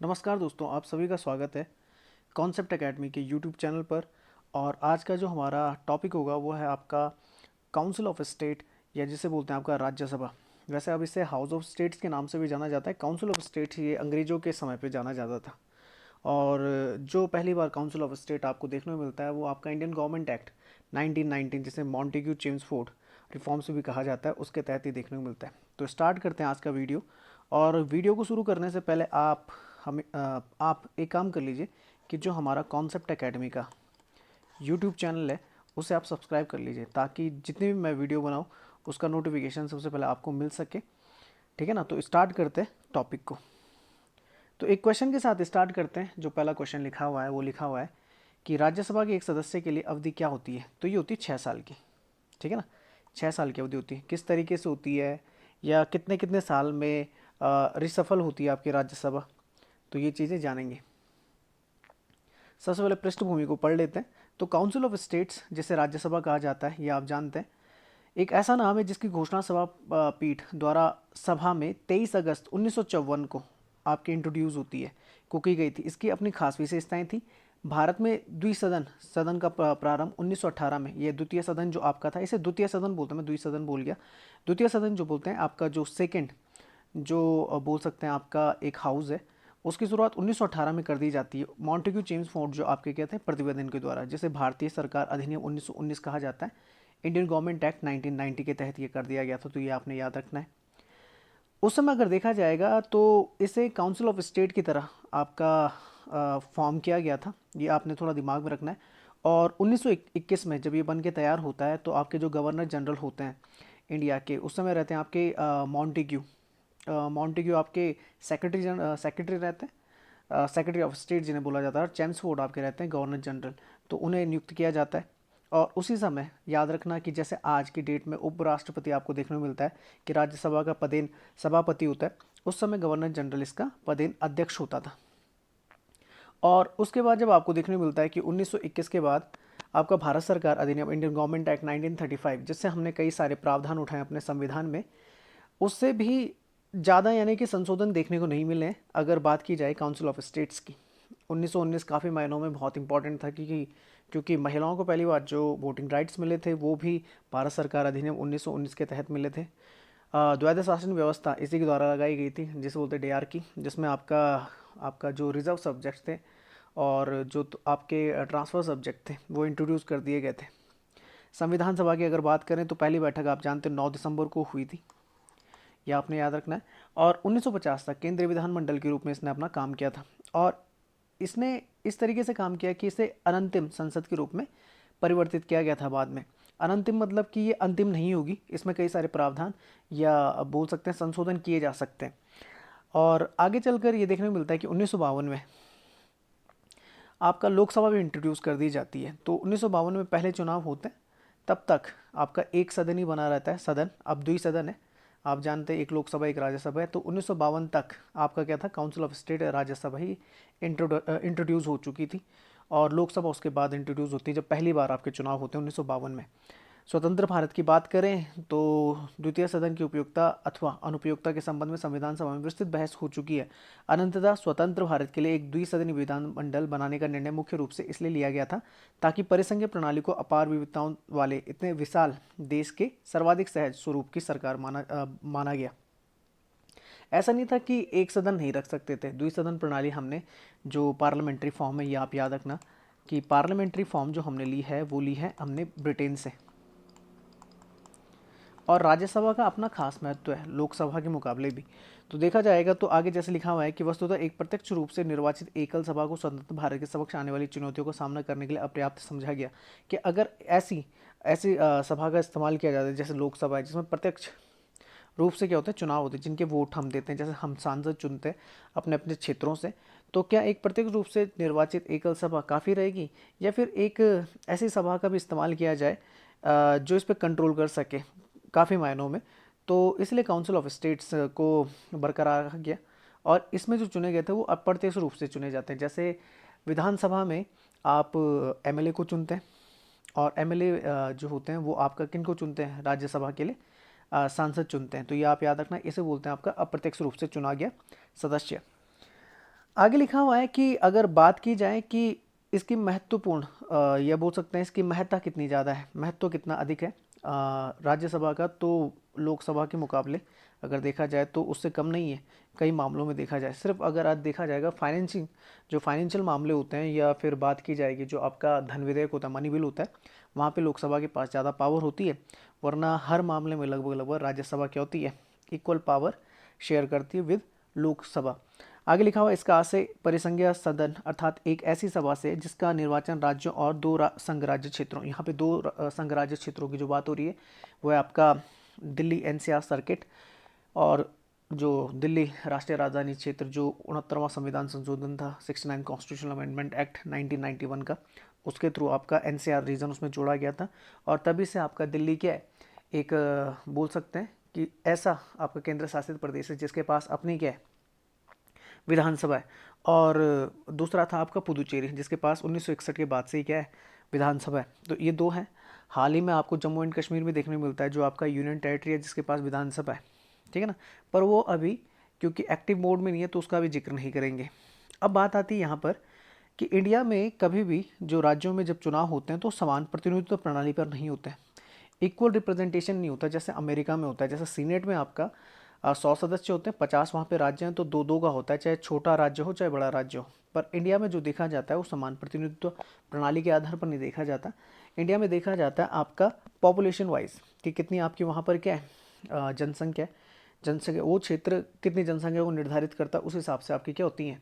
नमस्कार दोस्तों, आप सभी का स्वागत है कॉन्सेप्ट एकेडमी के यूट्यूब चैनल पर। और आज का जो हमारा टॉपिक होगा वो है आपका काउंसिल ऑफ स्टेट, या जिसे बोलते हैं आपका राज्यसभा। वैसे अब इसे हाउस ऑफ स्टेट्स के नाम से भी जाना जाता है। काउंसिल ऑफ स्टेट ये अंग्रेज़ों के समय पे जाना जाता था। और जो पहली बार काउंसिल ऑफ स्टेट आपको देखने को मिलता है वो आपका इंडियन गवर्नमेंट एक्ट 1919, जिसे मॉन्टेग्यू चेम्सफोर्ड रिफॉर्म से भी कहा जाता है, उसके तहत ही देखने को मिलता है। तो स्टार्ट करते हैं आज का वीडियो। और वीडियो को शुरू करने से पहले आप एक काम कर लीजिए कि जो हमारा कॉन्सेप्ट एकेडमी का यूट्यूब चैनल है उसे आप सब्सक्राइब कर लीजिए, ताकि जितनी भी मैं वीडियो बनाऊँ उसका नोटिफिकेशन सबसे पहले आपको मिल सके। ठीक है ना। तो स्टार्ट करते हैं टॉपिक को। तो एक क्वेश्चन के साथ स्टार्ट करते हैं। जो पहला क्वेश्चन लिखा हुआ है वो लिखा हुआ है कि राज्यसभा के एक सदस्य के लिए अवधि क्या होती है। तो ये होती है 6 साल की। ठीक है ना। 6 साल की अवधि होती है। किस तरीके से होती है या कितने कितने साल में रिसफल होती है आपकी राज्यसभा, तो ये चीज़ें जानेंगे। सबसे पहले पृष्ठभूमि को पढ़ लेते हैं। तो काउंसिल ऑफ स्टेट्स, जिसे राज्यसभा कहा जाता है, ये आप जानते हैं, एक ऐसा नाम है जिसकी घोषणा सभा पीठ द्वारा सभा में 23 अगस्त 1954 को आपके इंट्रोड्यूस होती है को की गई थी। इसकी अपनी खास विशेषताएं थी। भारत में द्विसदन सदन का प्रारंभ 1918 में, ये द्वितीय सदन जो आपका था, इसे द्वितीय सदन बोलते हैं, मैं द्विसदन बोल गया। द्वितीय सदन जो बोलते हैं आपका, जो सेकंड जो बोल सकते हैं आपका एक हाउस है, उसकी शुरुआत 1918 में कर दी जाती है मॉन्टेग्यू चेम्सफोर्ड जो आपके कहते हैं प्रतिवेदन के द्वारा, जिसे भारतीय सरकार अधिनियम 1919 कहा जाता है। इंडियन गवर्नमेंट एक्ट 1990 के तहत ये कर दिया गया था, तो ये आपने याद रखना है। उस समय अगर देखा जाएगा तो इसे काउंसिल ऑफ स्टेट की तरह आपका फॉर्म किया गया था, ये आपने थोड़ा दिमाग में रखना है। और 1921 में जब ये बन के तैयार होता है तो आपके जो गवर्नर जनरल होते हैं इंडिया के, उस समय रहते हैं आपके मॉन्टेग्यू आपके सेक्रेटरी रहते हैं, सेक्रेटरी ऑफ स्टेट जिन्हें बोला जाता है। और चेम्सफोर्ड आपके रहते हैं गवर्नर जनरल, तो उन्हें नियुक्त किया जाता है। और उसी समय याद रखना कि जैसे आज की डेट में उपराष्ट्रपति आपको देखने को मिलता है कि राज्यसभा का पदेन सभापति होता है, उस समय गवर्नर जनरल इसका पदेन अध्यक्ष होता था। और उसके बाद जब आपको देखने को मिलता है कि 1921 के बाद आपका भारत सरकार अधिनियम इंडियन गवर्नमेंट एक्ट 1935, जिससे हमने कई सारे प्रावधान उठाए अपने संविधान में, उससे भी ज़्यादा यानी कि संशोधन देखने को नहीं मिले हैं। अगर बात की जाए काउंसिल ऑफ स्टेट्स की, 1919 काफ़ी मायनों में बहुत इंपॉर्टेंट था, क्योंकि महिलाओं को पहली बार जो वोटिंग राइट्स मिले थे वो भी भारत सरकार अधिनियम 1919 के तहत मिले थे। द्वैध शासन व्यवस्था इसी के द्वारा लगाई गई थी, जिसे बोलते डीआर की, जिसमें आपका आपका जो रिजर्व सब्जेक्ट थे और जो आपके ट्रांसफ़र सब्जेक्ट थे वो इंट्रोड्यूस कर दिए गए थे। संविधान सभा की अगर बात करें तो पहली बैठक आप जानते हैं 9 दिसंबर को हुई थी, यह आपने याद रखना है। और 1950 तक केंद्रीय विधानमंडल के रूप में इसने अपना काम किया था। और इसने इस तरीके से काम किया कि इसे अनंतिम संसद के रूप में परिवर्तित किया गया था बाद में। अनंतिम मतलब कि ये अंतिम नहीं होगी, इसमें कई सारे प्रावधान या बोल सकते हैं संशोधन किए जा सकते हैं। और आगे चलकर ये देखने को मिलता है कि 1952 में आपका लोकसभा भी इंट्रोड्यूस कर दी जाती है। तो 1952 में पहले चुनाव होते हैं, तब तक आपका एक सदन ही बना रहता है। सदन अब द्विसदन है, आप जानते हैं, एक लोकसभा एक राज्यसभा है। तो 1952 तक आपका क्या था, council of state Rajya Sabha he introduce हो चुकी थी। और लोकसभा उसके बाद इंट्रोड्यूस होती है जब पहली बार आपके चुनाव होते हैं 1952 में। स्वतंत्र भारत की बात करें तो द्वितीय सदन की उपयोगिता अथवा अनुपयोगिता के संबंध में संविधान सभा में विस्तृत बहस हो चुकी है। अनंततः स्वतंत्र भारत के लिए एक द्विसदनीय विधानमंडल बनाने का निर्णय मुख्य रूप से इसलिए लिया गया था ताकि परिसंघीय प्रणाली को अपार विविधताओं वाले इतने विशाल देश के सर्वाधिक सहज स्वरूप की सरकार माना गया। ऐसा नहीं था कि एक सदन नहीं रख सकते थे। द्विसदन प्रणाली हमने जो पार्लियामेंट्री फॉर्म है, ये आप याद रखना कि पार्लियामेंट्री फॉर्म जो हमने ली है वो ली है हमने ब्रिटेन से। और राज्यसभा का अपना खास महत्व है लोकसभा के मुकाबले भी। तो देखा जाएगा तो आगे जैसे लिखा हुआ है कि वस्तुतः एक प्रत्यक्ष रूप से निर्वाचित एकल सभा को स्वतंत्र भारत के समक्ष आने वाली चुनौतियों का सामना करने के लिए अपर्याप्त समझा गया कि अगर ऐसी ऐसी सभा का इस्तेमाल किया जाता है जैसे लोकसभा है, जिसमें प्रत्यक्ष रूप से क्या होता है, चुनाव होते हैं जिनके वोट हम देते हैं, जैसे हम सांसद चुनते हैं अपने अपने क्षेत्रों से। तो क्या एक प्रत्यक्ष रूप से निर्वाचित एकल सभा काफ़ी रहेगी, या फिर एक ऐसी सभा का भी इस्तेमाल किया जाए जो इस पर कंट्रोल कर सके काफ़ी मायनों में। तो इसलिए काउंसिल ऑफ स्टेट्स को बरकरार रखा गया। और इसमें जो चुने गए थे वो अप्रत्यक्ष रूप से चुने जाते हैं। जैसे विधानसभा में आप एमएलए को चुनते हैं, और एमएलए जो होते हैं वो आपका किन को चुनते हैं, राज्यसभा के लिए सांसद चुनते हैं। तो ये आप याद रखना, इसे बोलते हैं आपका अप्रत्यक्ष रूप से चुना गया सदस्य। आगे लिखा हुआ है कि अगर बात की जाए कि इसकी महत्वपूर्ण या बोल सकते हैं इसकी महत्ता कितनी ज़्यादा है, महत्व कितना अधिक है राज्यसभा का, तो लोकसभा के मुकाबले अगर देखा जाए तो उससे कम नहीं है कई मामलों में देखा जाए। सिर्फ अगर आज देखा जाएगा फाइनेंसिंग, जो फाइनेंशियल मामले होते हैं, या फिर बात की जाएगी जो आपका धन विधेयक होता है, मनी बिल होता है, वहाँ पे लोकसभा के पास ज़्यादा पावर होती है। वरना हर मामले में लगभग लगभग राज्यसभा क्या होती है, इक्वल पावर शेयर करती है विद लोकसभा। आगे लिखा हुआ है, इसका आशय परिसंघीय सदन अर्थात एक ऐसी सभा से जिसका निर्वाचन राज्यों और दो संघ राज्य क्षेत्रों, यहाँ पे दो संघ राज्य क्षेत्रों की जो बात हो रही है वो है आपका दिल्ली एनसीआर सर्किट, और जो दिल्ली राष्ट्रीय राजधानी क्षेत्र, जो 69वां संविधान संशोधन था, 69 कॉन्स्टिट्यूशनल अमेंडमेंट एक्ट 1991 का, उसके थ्रू आपका एनसीआर रीजन उसमें जोड़ा गया था। और तभी से आपका दिल्ली क्या है, एक बोल सकते हैं कि ऐसा आपका केंद्र शासित प्रदेश है जिसके पास अपनी क्या है, विधानसभा है। और दूसरा था आपका पुदुचेरी, जिसके पास 1961 के बाद से ही क्या है, विधानसभा है। तो ये दो हैं। हाल ही में आपको जम्मू एंड कश्मीर में देखने को मिलता है जो आपका यूनियन टेरिटरी है जिसके पास विधानसभा है, ठीक है ना। पर वो अभी क्योंकि एक्टिव मोड में नहीं है तो उसका भी जिक्र नहीं करेंगे। अब बात आती है यहाँ पर कि इंडिया में कभी भी जो राज्यों में जब चुनाव होते हैं तो समान प्रतिनिधित्व प्रणाली पर नहीं होते हैं, इक्वल रिप्रेजेंटेशन नहीं होता जैसे अमेरिका में होता है। जैसे सीनेट में आपका 100 सदस्य होते हैं, 50 वहाँ पे राज्य हैं, तो दो दो का होता है, चाहे छोटा राज्य हो चाहे बड़ा राज्य हो। पर इंडिया में जो देखा जाता है वो समान प्रतिनिधित्व प्रणाली के आधार पर नहीं देखा जाता। इंडिया में देखा जाता है आपका पॉपुलेशन वाइज कि कितनी आपकी वहाँ पर क्या है, जनसंख्या है। जनसंख्या वो क्षेत्र कितनी जनसंख्या को निर्धारित करता है, उस हिसाब से आपकी क्या होती हैं,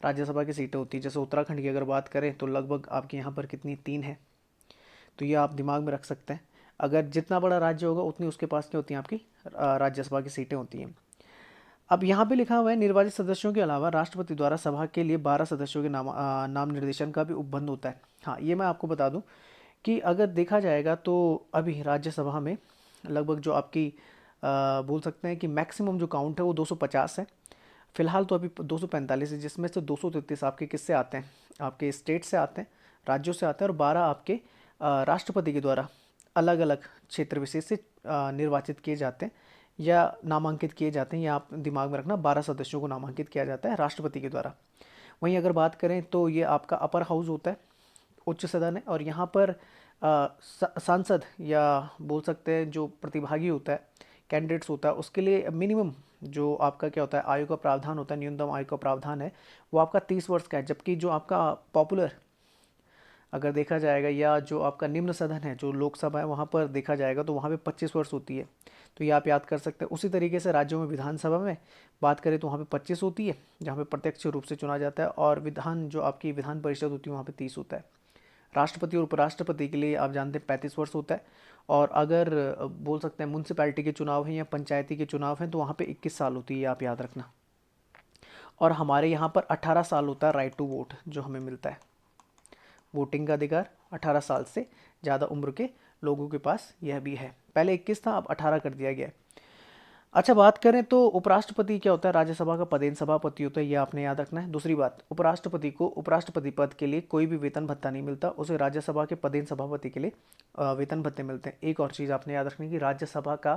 राज्यसभा की सीटें होती है। जैसे उत्तराखंड की अगर बात करें तो लगभग आपके यहाँ पर कितनी, 3 है। तो ये आप दिमाग में रख सकते हैं। अगर जितना बड़ा राज्य होगा उतनी उसके पास क्या होती हैं, आपकी राज्यसभा की सीटें होती हैं। अब यहाँ पे लिखा हुआ है निर्वाचित सदस्यों के अलावा राष्ट्रपति द्वारा सभा के लिए 12 सदस्यों के नाम निर्देशन का भी उपबंध होता है। हाँ, ये मैं आपको बता दूं कि अगर देखा जाएगा तो अभी राज्यसभा में लगभग जो आपकी बोल सकते हैं कि मैक्सिमम जो काउंट है वो 250 है। फिलहाल तो अभी 245 है, जिसमें से 233 आपके किससे आते हैं, आपके स्टेट से आते हैं, राज्यों से आते हैं, और 12 आपके राष्ट्रपति के द्वारा अलग अलग क्षेत्र विशेष से निर्वाचित किए जाते हैं या नामांकित किए जाते हैं। या आप दिमाग में रखना, 12 सदस्यों को नामांकित किया जाता है राष्ट्रपति के द्वारा। वहीं अगर बात करें तो ये आपका अपर हाउस होता है, उच्च सदन है, और यहाँ पर सांसद या बोल सकते हैं जो प्रतिभागी होता है, कैंडिडेट्स होता है, उसके लिए मिनिमम जो आपका क्या होता है, आयु का प्रावधान होता है, न्यूनतम आयु का प्रावधान है वो आपका 30 वर्ष का है। जबकि जो आपका पॉपुलर अगर देखा जाएगा, या जो आपका निम्न सदन है जो लोकसभा है, वहाँ पर देखा जाएगा तो वहाँ पे 25 वर्ष होती है। तो ये आप याद कर सकते हैं। उसी तरीके से राज्यों में विधानसभा में बात करें तो वहाँ पे 25 होती है, जहाँ पे प्रत्यक्ष रूप से चुना जाता है, और विधान जो आपकी विधान परिषद होती है वहाँ पे 30 होता है। राष्ट्रपति और उपराष्ट्रपति के लिए आप जानते हैं 35 वर्ष होता है। और अगर बोल सकते हैं म्यूनसिपैलिटी के चुनाव हैं या पंचायती के चुनाव हैं तो वहाँ पे 21 साल होती है, ये आप याद रखना। और हमारे यहाँ पर 18 साल होता है राइट टू वोट जो हमें मिलता है, वोटिंग का अधिकार 18 साल से ज़्यादा उम्र के लोगों के पास यह भी है। पहले 21 था, अब 18 कर दिया गया है। अच्छा, बात करें तो उपराष्ट्रपति क्या होता है, राज्यसभा का पदेन सभापति होता है, ये आपने याद रखना है। दूसरी बात, उपराष्ट्रपति को उपराष्ट्रपति पद के लिए कोई भी वेतन भत्ता नहीं मिलता, उसे राज्यसभा के पदेन सभापति के लिए वेतन भत्ते मिलते हैं। एक और चीज़ आपने याद रखनी है कि राज्यसभा का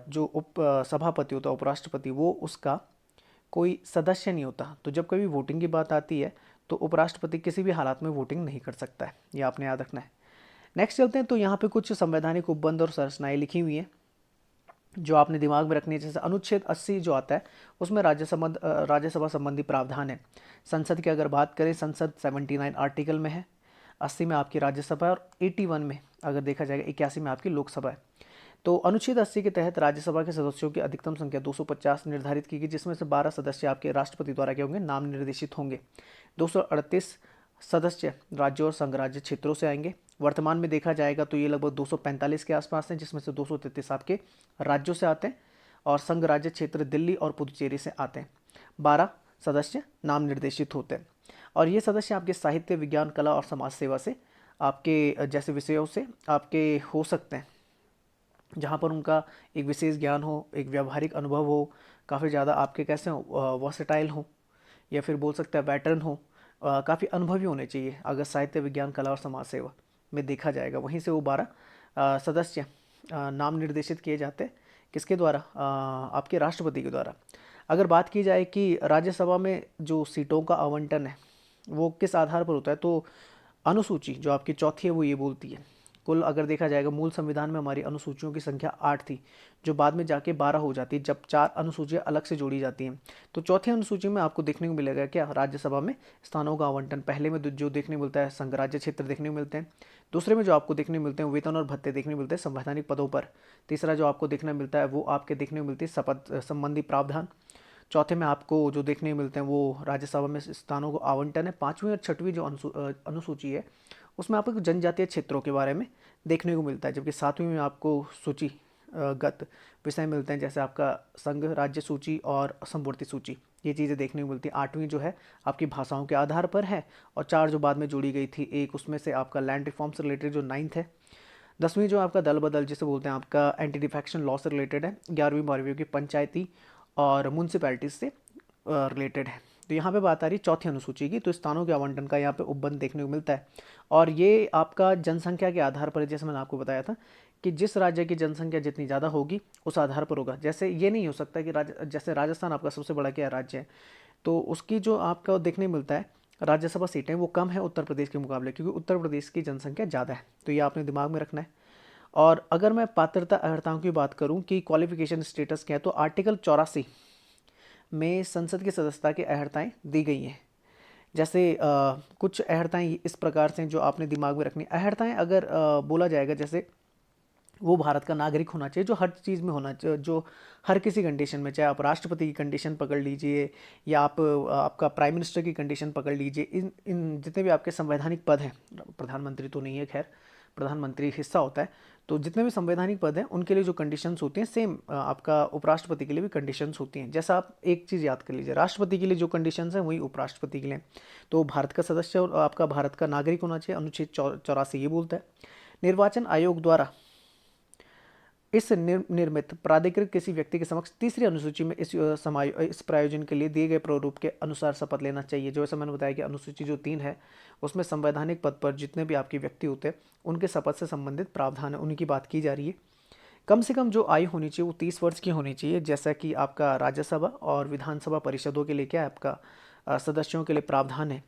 जो उप सभापति होता है, उपराष्ट्रपति, वो उसका कोई सदस्य नहीं होता। तो जब कभी वोटिंग की बात आती है तो उपराष्ट्रपति किसी भी हालात में वोटिंग नहीं कर सकता है, ये आपने याद रखना है। नेक्स्ट चलते हैं, तो यहाँ पे कुछ संवैधानिक उपबंध और संरचनाएं लिखी हुई हैं जो आपने दिमाग में रखनी है। जैसे अनुच्छेद 80 जो आता है उसमें राज्यसभा संबंधी प्रावधान है। संसद की अगर बात करें, संसद 79 आर्टिकल में है, 80 में आपकी राज्यसभा है, और 81 में अगर देखा जाएगा 81 में आपकी लोकसभा है। तो अनुच्छेद 80 के तहत राज्यसभा के सदस्यों की अधिकतम संख्या 250 निर्धारित की गई, जिसमें से 12 सदस्य आपके राष्ट्रपति द्वारा क्या होंगे, नाम निर्देशित होंगे। 238 सदस्य राज्यों और संघ राज्य क्षेत्रों से आएंगे। वर्तमान में देखा जाएगा तो ये लगभग 245 के आसपास हैं, जिसमें से 233 आपके राज्यों से आते हैं और संघ राज्य क्षेत्र दिल्ली और पुदुचेरी से आते हैं। 12 सदस्य नाम निर्देशित होते हैं, और ये सदस्य आपके साहित्य, विज्ञान, कला और समाज सेवा से आपके जैसे विषयों से आपके हो सकते हैं, जहाँ पर उनका एक विशेष ज्ञान हो, एक व्यावहारिक अनुभव हो, काफ़ी ज़्यादा आपके कैसे हो, वर्सेटाइल हो, या फिर बोल सकते हैं वेटरन हो, काफ़ी अनुभवी होने चाहिए अगर साहित्य, विज्ञान, कला और समाज सेवा में देखा जाएगा। वहीं से वो 12 सदस्य नाम निर्देशित किए जाते हैं, किसके द्वारा, आपके राष्ट्रपति के द्वारा। अगर बात की जाए कि राज्यसभा में जो सीटों का आवंटन है वो किस आधार पर होता है, तो अनुसूची जो आपकी चौथी है वो ये बोलती है। कुल अगर देखा जाएगा मूल संविधान में हमारी अनुसूचियों की संख्या 8 थी, जो बाद में जाके 12 हो जाती है जब 4 अनुसूचियाँ अलग से जोड़ी जाती हैं। तो चौथी अनुसूची में आपको देखने को मिलेगा क्या, राज्यसभा में स्थानों का आवंटन। पहले में जो देखने को मिलता है संघ राज्य क्षेत्र देखने को मिलते हैं। दूसरे में जो आपको देखने को मिलते हैं वेतन और भत्ते देखने को मिलते हैं संवैधानिक पदों पर। तीसरा जो आपको देखने को मिलता है वो आपके देखने को मिलती है शपथ संबंधी प्रावधान। चौथे में आपको जो देखने को मिलते हैं वो राज्यसभा में स्थानों को आवंटन है। पाँचवीं और छठवीं जो अनुसूची है उसमें आपको जनजातीय क्षेत्रों के बारे में देखने को मिलता है, जबकि सातवीं में आपको सूची गत विषय मिलते हैं, जैसे आपका संघ राज्य सूची और समवर्ती सूची, ये चीज़ें देखने को मिलती है। आठवीं जो है आपकी भाषाओं के आधार पर है, और चार जो बाद में जोड़ी गई थी एक, उसमें से आपका लैंड रिफॉर्म से रिलेटेड जो 9th है। 10वीं जो आपका दल बदल जिसे बोलते हैं आपका एंटी डिफेक्शन लॉ से रिलेटेड है। 11वीं 12वीं की पंचायती और म्यूनसिपैलिटीज से रिलेटेड है। तो यहाँ पे बात आ रही है चौथी अनुसूची की, तो स्थानों के आवंटन का यहाँ पे उपबंध देखने को मिलता है, और ये आपका जनसंख्या के आधार पर है। जैसे मैंने आपको बताया था कि जिस राज्य की जनसंख्या जितनी ज़्यादा होगी उस आधार पर होगा। जैसे ये नहीं हो सकता कि जैसे राजस्थान आपका सबसे बड़ा क्या राज्य है, तो उसकी जो आपका देखने मिलता है राज्यसभा सीटें वो कम है उत्तर प्रदेश के मुकाबले, क्योंकि उत्तर प्रदेश की जनसंख्या ज़्यादा है। तो ये आपने दिमाग में रखना है। और अगर मैं पात्रता अर्हताओं की बात करूं कि क्वालिफिकेशन स्टेटस क्या है, तो आर्टिकल 84 में संसद की सदस्यता की अर्हताएं दी गई हैं। जैसे कुछ अर्हताएं इस प्रकार से जो आपने दिमाग में रखनी। अर्हताएं अगर बोला जाएगा, जैसे वो भारत का नागरिक होना चाहिए, जो हर चीज़ में होना चाहिए, जो हर किसी कंडीशन में, चाहे आप राष्ट्रपति की कंडीशन पकड़ लीजिए या आप आपका प्राइम मिनिस्टर की कंडीशन पकड़ लीजिए, इन इन जितने भी आपके संवैधानिक पद हैं, प्रधानमंत्री तो नहीं है खैर, प्रधानमंत्री हिस्सा होता है, तो जितने भी संवैधानिक पद हैं उनके लिए जो कंडीशंस होती हैं सेम आपका उपराष्ट्रपति के लिए भी कंडीशंस होती हैं। जैसा आप एक चीज़ याद कर लीजिए, राष्ट्रपति के लिए जो कंडीशंस हैं वही उपराष्ट्रपति के लिए। तो भारत का सदस्य और आपका भारत का नागरिक होना चाहिए, अनुच्छेद 84 ये बोलता है। निर्वाचन आयोग द्वारा इस निर्मित प्राधिकृत किसी व्यक्ति के समक्ष तीसरी अनुसूची में इस प्रायोजन के लिए दिए गए प्रारूप के अनुसार शपथ लेना चाहिए। जो ऐसा मैंने बताया कि अनुसूची जो 3 है उसमें संवैधानिक पद पर जितने भी आपके व्यक्ति होते हैं उनके शपथ से संबंधित प्रावधान है, उनकी बात की जा रही है। कम से कम जो आयु होनी चाहिए वो 30 वर्ष की होनी चाहिए, जैसा कि आपका राज्यसभा और विधानसभा परिषदों के लिए क्या है आपका सदस्यों के लिए प्रावधान है।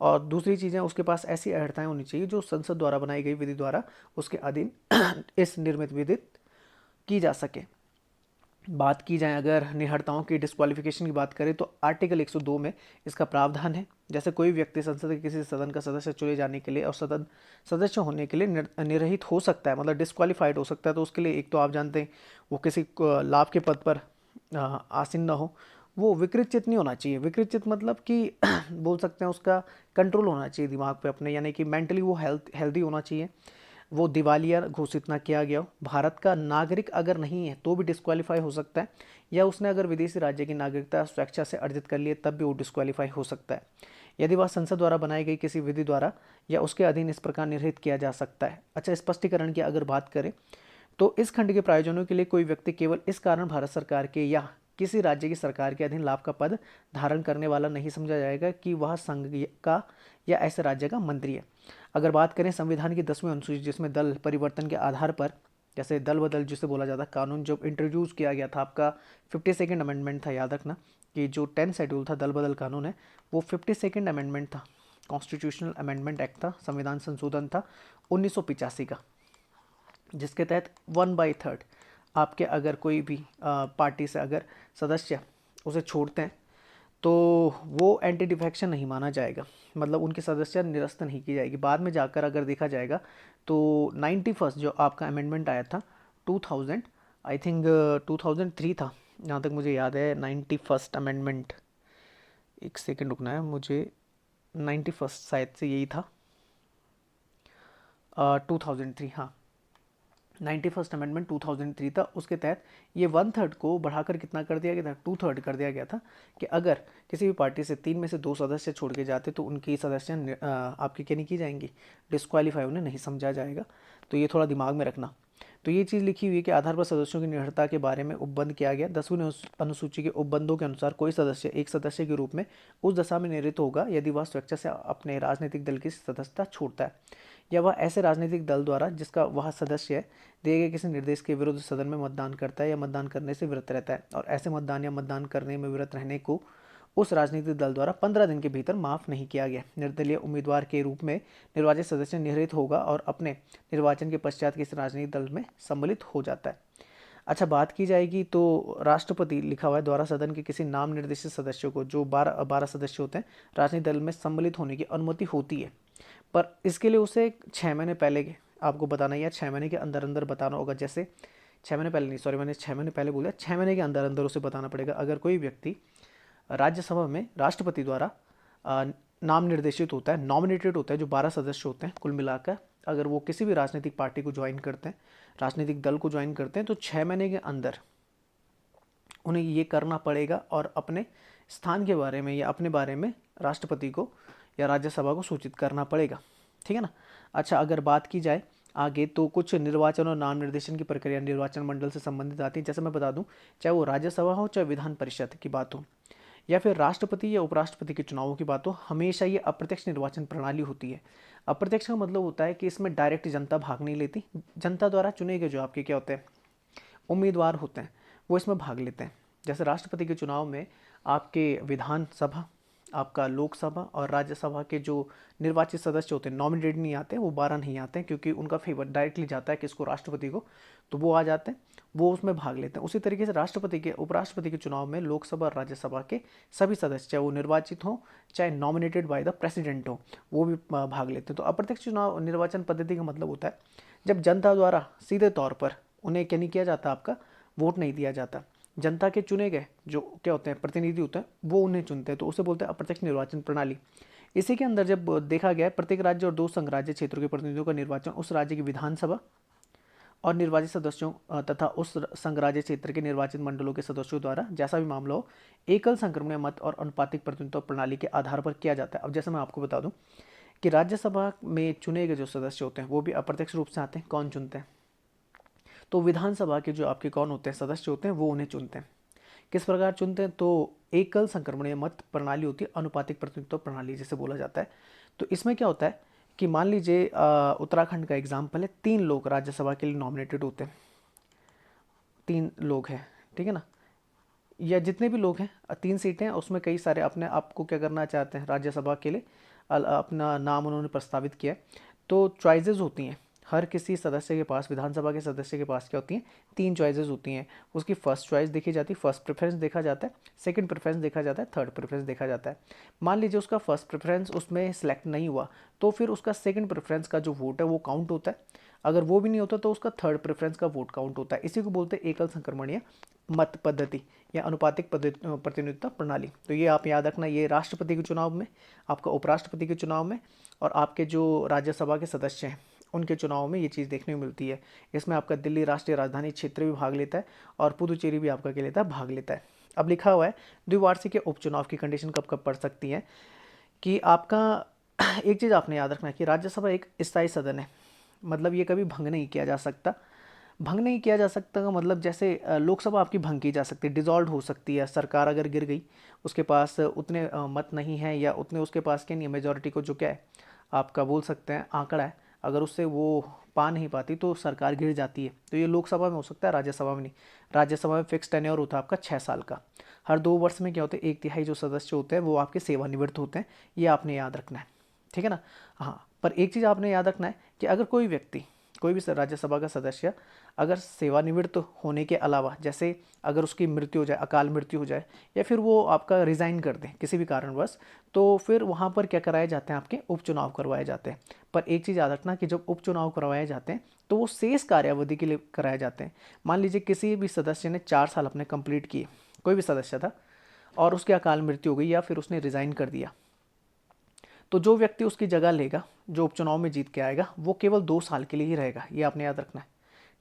और दूसरी चीज़ें उसके पास ऐसी अर्हताएं होनी चाहिए जो संसद द्वारा बनाई गई विधि द्वारा उसके अधीन इस निर्मित विधि की जा सके। बात की जाए अगर निहर्ताओं की डिस्क्वालिफिकेशन की बात करें तो आर्टिकल 102 में इसका प्रावधान है। जैसे कोई व्यक्ति संसद के किसी सदन का सदस्य चुने जाने के लिए और सदन सदस्य होने के लिए निर्रहित हो सकता है, मतलब डिस्क्वालीफाइड हो सकता है। तो उसके लिए एक तो आप जानते हैं वो किसी लाभ के पद पर आसीन न हो, वो विकृत चित्त नहीं होना चाहिए। विकृत चित्त मतलब कि बोल सकते हैं उसका कंट्रोल होना चाहिए दिमाग पे अपने, यानी कि मेंटली वो हेल्दी होना चाहिए, वो दिवालिया घोषित ना किया गया हो। भारत का नागरिक अगर नहीं है तो भी डिस्क्वालीफाई हो सकता है, या उसने अगर विदेशी राज्य की नागरिकता स्वेच्छा से अर्जित कर ली तब भी वो डिस्क्वालीफाई हो सकता है, यदि वह संसद द्वारा बनाई गई किसी विधि द्वारा या उसके अधीन इस प्रकार निर्हित किया जा सकता है। अच्छा, स्पष्टीकरण की अगर बात करें तो इस खंड के प्रायोजनों के लिए कोई व्यक्ति केवल इस कारण भारत सरकार के या किसी राज्य की सरकार के अधीन लाभ का पद धारण करने वाला नहीं समझा जाएगा कि वह संघ का या ऐसे राज्य का मंत्री है। अगर बात करें संविधान की 10वीं अनुसूची, जिसमें दल परिवर्तन के आधार पर, जैसे दल बदल जिसे बोला जाता है कानून जब इंट्रोड्यूस किया गया था, आपका 52nd अमेंडमेंट था, याद रखना कि जो 10th शेड्यूल था दल बदल कानून है वो 52nd अमेंडमेंट था, कॉन्स्टिट्यूशनल अमेंडमेंट एक्ट था, संविधान संशोधन था 1985 का, जिसके तहत 1/3 आपके अगर कोई भी पार्टी से अगर सदस्य उसे छोड़ते हैं तो वो एंटी डिफेक्शन नहीं माना जाएगा, मतलब उनकी सदस्य निरस्त नहीं की जाएगी। बाद में जाकर अगर देखा जाएगा तो 91st जो आपका अमेंडमेंट आया था 2000, आई थिंक 2003 था जहाँ तक मुझे याद है। 91st अमेंडमेंट, एक सेकंड रुकना है मुझे, 91st शायद से यही था, 2003, हाँ 91st अमेंडमेंट 2003 था। उसके तहत ये 1/3 को बढ़ाकर कितना कर दिया गया था, 2/3 कर दिया गया था, कि अगर किसी भी पार्टी से 3 में से 2 सदस्य छोड़ के जाते तो उनकी सदस्य आपकी क्या नहीं की जाएंगी, डिस्क्वालीफाई, उन्हें नहीं समझा जाएगा। तो ये थोड़ा दिमाग में रखना। तो ये चीज़ लिखी हुई है कि आधार पर सदस्यों की निर्भरता के बारे में उपबंध किया गया। 10वीं अनुसूची के उपबंधों के अनुसार कोई सदस्य एक सदस्य के रूप में उस दशा में निवृत्त होगा यदि वह स्वेच्छा से अपने राजनीतिक दल की सदस्यता छोड़ता है या वह ऐसे राजनीतिक दल द्वारा जिसका वह सदस्य है दिए गए किसी निर्देश के विरुद्ध सदन में मतदान करता है या मतदान करने से विरत रहता है और ऐसे मतदान या मतदान करने में विरत रहने को उस राजनीतिक दल द्वारा 15 दिन के भीतर माफ नहीं किया गया। निर्दलीय उम्मीदवार के रूप में निर्वाचित सदस्य निहित होगा और अपने निर्वाचन के पश्चात किसी राजनीतिक दल में सम्मिलित हो जाता है। अच्छा, बात की जाएगी तो राष्ट्रपति लिखा हुआ है द्वारा सदन के किसी नाम निर्देशित सदस्यों को, जो 12 सदस्य होते हैं, राजनीतिक दल में सम्मिलित होने की अनुमति होती है, पर इसके लिए उसे 6 महीने पहले आपको बताना या 6 महीने के अंदर अंदर बताना होगा। जैसे 6 महीने पहले नहीं, सॉरी मैंने 6 महीने पहले बोला, 6 महीने के अंदर अंदर उसे बताना पड़ेगा। अगर कोई व्यक्ति राज्यसभा में राष्ट्रपति द्वारा नाम निर्देशित होता है, नॉमिनेटेड होता है, जो 12 सदस्य होते हैं कुल मिलाकर, अगर वो किसी भी राजनीतिक पार्टी को ज्वाइन करते हैं, राजनीतिक दल को ज्वाइन करते हैं, तो 6 महीने के अंदर उन्हें ये करना पड़ेगा और अपने स्थान के बारे में या अपने बारे में राष्ट्रपति को या राज्यसभा को सूचित करना पड़ेगा। ठीक है ना। अच्छा, अगर बात की जाए आगे तो कुछ निर्वाचन और नाम निर्देशन की प्रक्रिया निर्वाचन मंडल से संबंधित आती है। जैसे मैं बता दूं, चाहे वो राज्यसभा हो चाहे विधान परिषद की बात हो या फिर राष्ट्रपति या उपराष्ट्रपति के चुनावों की बात हो, हमेशा ये अप्रत्यक्ष निर्वाचन प्रणाली होती है। अप्रत्यक्ष का मतलब होता है कि इसमें डायरेक्ट जनता भाग नहीं लेती, जनता द्वारा चुने गए जो आपके क्या होते हैं उम्मीदवार होते हैं वो इसमें भाग लेते हैं। जैसे राष्ट्रपति के चुनाव में आपके विधानसभा, आपका लोकसभा और राज्यसभा के जो निर्वाचित सदस्य होते हैं, नॉमिनेटेड नहीं आते, वो 12 नहीं आते हैं क्योंकि उनका फेवर डायरेक्टली जाता है किसको, राष्ट्रपति को, तो वो आ जाते हैं, वो उसमें भाग लेते हैं। उसी तरीके से राष्ट्रपति के उपराष्ट्रपति के चुनाव में लोकसभा और राज्यसभा के सभी सदस्य, चाहे वो निर्वाचित हो चाहे नॉमिनेटेड बाय द प्रेसिडेंट हो, वो भी भाग लेते हैं। तो अप्रत्यक्ष चुनाव निर्वाचन पद्धति का मतलब होता है जब जनता द्वारा सीधे तौर पर उन्हें क्या नहीं किया जाता, आपका वोट नहीं दिया जाता, जनता के चुने गए जो क्या होते हैं प्रतिनिधि होते हैं वो उन्हें चुनते हैं, तो उसे बोलते हैं अप्रत्यक्ष निर्वाचन प्रणाली। इसी के अंदर जब देखा गया प्रत्येक राज्य और 2 संघ राज्य क्षेत्रों के प्रतिनिधियों का निर्वाचन उस राज्य की विधानसभा और निर्वाचित सदस्यों तथा उस संघ राज्य क्षेत्र के निर्वाचित मंडलों के सदस्यों द्वारा, जैसा भी मामला हो, एकल संक्रमणीय मत और अनुपातिक प्रतिनिधित्व प्रणाली के आधार पर किया जाता है। अब जैसे मैं आपको बता दूं कि राज्यसभा में चुने गए जो सदस्य होते हैं वो भी अप्रत्यक्ष रूप से आते हैं। कौन चुनते हैं? तो विधानसभा के जो आपके कौन होते हैं सदस्य होते हैं वो उन्हें चुनते हैं। किस प्रकार चुनते हैं? तो एकल संक्रमणीय मत प्रणाली होती है, अनुपातिक प्रतिनिधित्व प्रणाली जिसे बोला जाता है। तो इसमें क्या होता है कि मान लीजिए उत्तराखंड का एग्जाम्पल है, 3 लोग राज्यसभा के लिए नॉमिनेटेड होते हैं, 3 लोग हैं, ठीक है ना, या जितने भी लोग हैं, 3 सीटें हैं, उसमें कई सारे अपने आपको क्या करना चाहते हैं राज्यसभा के लिए अपना नाम उन्होंने प्रस्तावित किया है। तो चॉइसेस होती हैं हर किसी सदस्य के पास, विधानसभा के सदस्य के पास क्या होती हैं, 3 चॉइसेस होती हैं। उसकी फर्स्ट चॉइस देखी जाती है, फर्स्ट प्रेफरेंस देखा जाता है, सेकंड प्रेफरेंस देखा जाता है, थर्ड प्रेफरेंस देखा जाता है। मान लीजिए उसका फर्स्ट प्रेफरेंस उसमें सेलेक्ट नहीं हुआ तो फिर उसका सेकंड प्रेफरेंस का जो वोट है वो काउंट होता है, अगर वो भी नहीं होता तो उसका थर्ड प्रेफरेंस का वोट काउंट होता है। इसी को बोलते हैं एकल संक्रमणीय मत पद्धति या अनुपातिक प्रतिनिधित्व प्रणाली। तो ये आप याद रखना, ये राष्ट्रपति के चुनाव में, आपका उपराष्ट्रपति के चुनाव में और आपके जो राज्यसभा के सदस्य हैं उनके चुनाव में ये चीज़ देखने को मिलती है। इसमें आपका दिल्ली राष्ट्रीय राजधानी क्षेत्र भी भाग लेता है और पुदुचेरी भी आपका क्या लेता है, भाग लेता है। अब लिखा हुआ है द्विवार्षिक उपचुनाव की कंडीशन कब कब पड़ सकती है कि आपका एक चीज़ आपने याद रखना है कि राज्यसभा एक स्थायी सदन है, मतलब ये कभी भंग नहीं किया जा सकता। भंग नहीं किया जा सकता का मतलब जैसे लोकसभा आपकी भंग की जा सकती है, डिसॉल्व हो सकती है। सरकार अगर गिर गई, उसके पास उतने मत नहीं है या उतने उसके पास क्या नहीं है, मेजॉरिटी को जो क्या है आपका बोल सकते हैं आंकड़ा है, अगर उससे वो पा नहीं पाती तो सरकार गिर जाती है। तो ये लोकसभा में हो सकता है, राज्यसभा में नहीं। राज्यसभा में फिक्स टेन्योर होता है आपका 6 साल का। हर 2 वर्ष में क्या होता है, 1/3 जो सदस्य होते हैं वो आपके सेवानिवृत्त होते हैं, ये आपने याद रखना है, ठीक है ना। हाँ, पर एक चीज़ आपने याद रखना है कि अगर कोई व्यक्ति, कोई भी राज्यसभा का सदस्य अगर सेवानिवृत्त होने के अलावा, जैसे अगर उसकी मृत्यु हो जाए, अकाल मृत्यु हो जाए, या फिर वो आपका रिज़ाइन कर दें किसी भी कारणवश, तो फिर वहाँ पर क्या कराए जाते हैं, आपके उपचुनाव करवाए जाते हैं। पर एक चीज़ याद रखना कि जब उपचुनाव करवाए जाते हैं तो वो शेष कार्यावधि के लिए कराए जाते हैं। मान लीजिए किसी भी सदस्य ने 4 साल अपने कंप्लीट किए, कोई भी सदस्य था, और उसकी अकाल मृत्यु हो गई या फिर उसने रिज़ाइन कर दिया, तो जो व्यक्ति उसकी जगह लेगा, जो उपचुनाव में जीत के आएगा, वो केवल 2 साल के लिए ही रहेगा, ये आपने याद रखना है,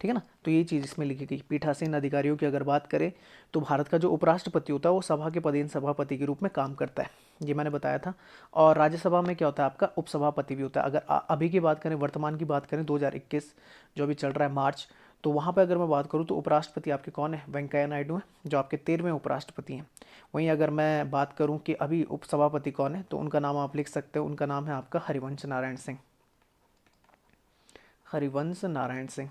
ठीक है ना। तो ये चीज़ इसमें लिखी गई। पीठासीन अधिकारियों की अगर बात करें तो भारत का जो उपराष्ट्रपति होता है वो सभा के पदेन सभापति के रूप में काम करता है, ये मैंने बताया था। और राज्यसभा में क्या होता है, आपका उपसभापति भी होता है। अगर अभी की बात करें, वर्तमान की बात करें 2021 जो अभी चल रहा है मार्च, तो वहाँ पे अगर मैं बात करूँ तो उपराष्ट्रपति आपके कौन है? वेंकैया नायडू हैं, जो आपके 13वें उपराष्ट्रपति हैं। वहीं अगर मैं बात करूँ कि अभी उपसभापति कौन है, तो उनका नाम आप लिख सकते हो, उनका नाम है आपका हरिवंश नारायण सिंह। हरिवंश नारायण सिंह,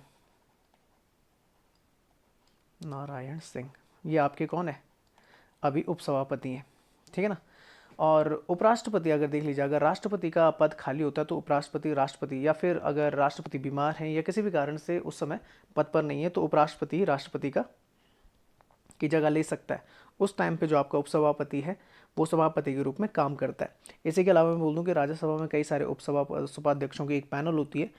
नारायण सिंह, ये आपके कौन है? अभी उपसभापति हैं, ठीक है ना। और उपराष्ट्रपति अगर देख लीजिए, अगर राष्ट्रपति का पद खाली होता है तो उपराष्ट्रपति, राष्ट्रपति, या फिर अगर राष्ट्रपति बीमार हैं या किसी भी कारण से उस समय पद पर नहीं है, तो उपराष्ट्रपति ही राष्ट्रपति का की जगह ले सकता है। उस टाइम पे जो आपका उपसभापति है वो सभापति के रूप में काम करता है। इसी के अलावा मैं बोल दूं कि राज्यसभा में कई सारे सभाध्यक्षों की एक पैनल होती है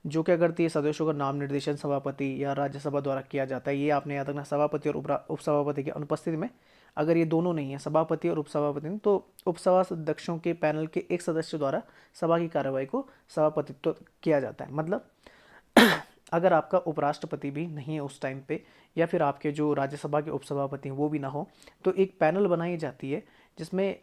जो क्या करती है, सदस्यों का नाम निर्देशन सभापति या राज्यसभा द्वारा किया जाता है। ये आपने याद रखना, सभापति और उपसभापति की अनुपस्थिति में अगर ये दोनों नहीं है, सभापति और उपसभापति नहीं, तो उपसभाध्यक्षों के पैनल के एक सदस्य द्वारा सभा की कार्यवाही को सभापतित्व किया जाता है। मतलब अगर आपका उपराष्ट्रपति भी नहीं है उस टाइम पे, या फिर आपके जो राज्यसभा के उपसभापति हैं वो भी ना हो, तो एक पैनल बनाई जाती है जिसमें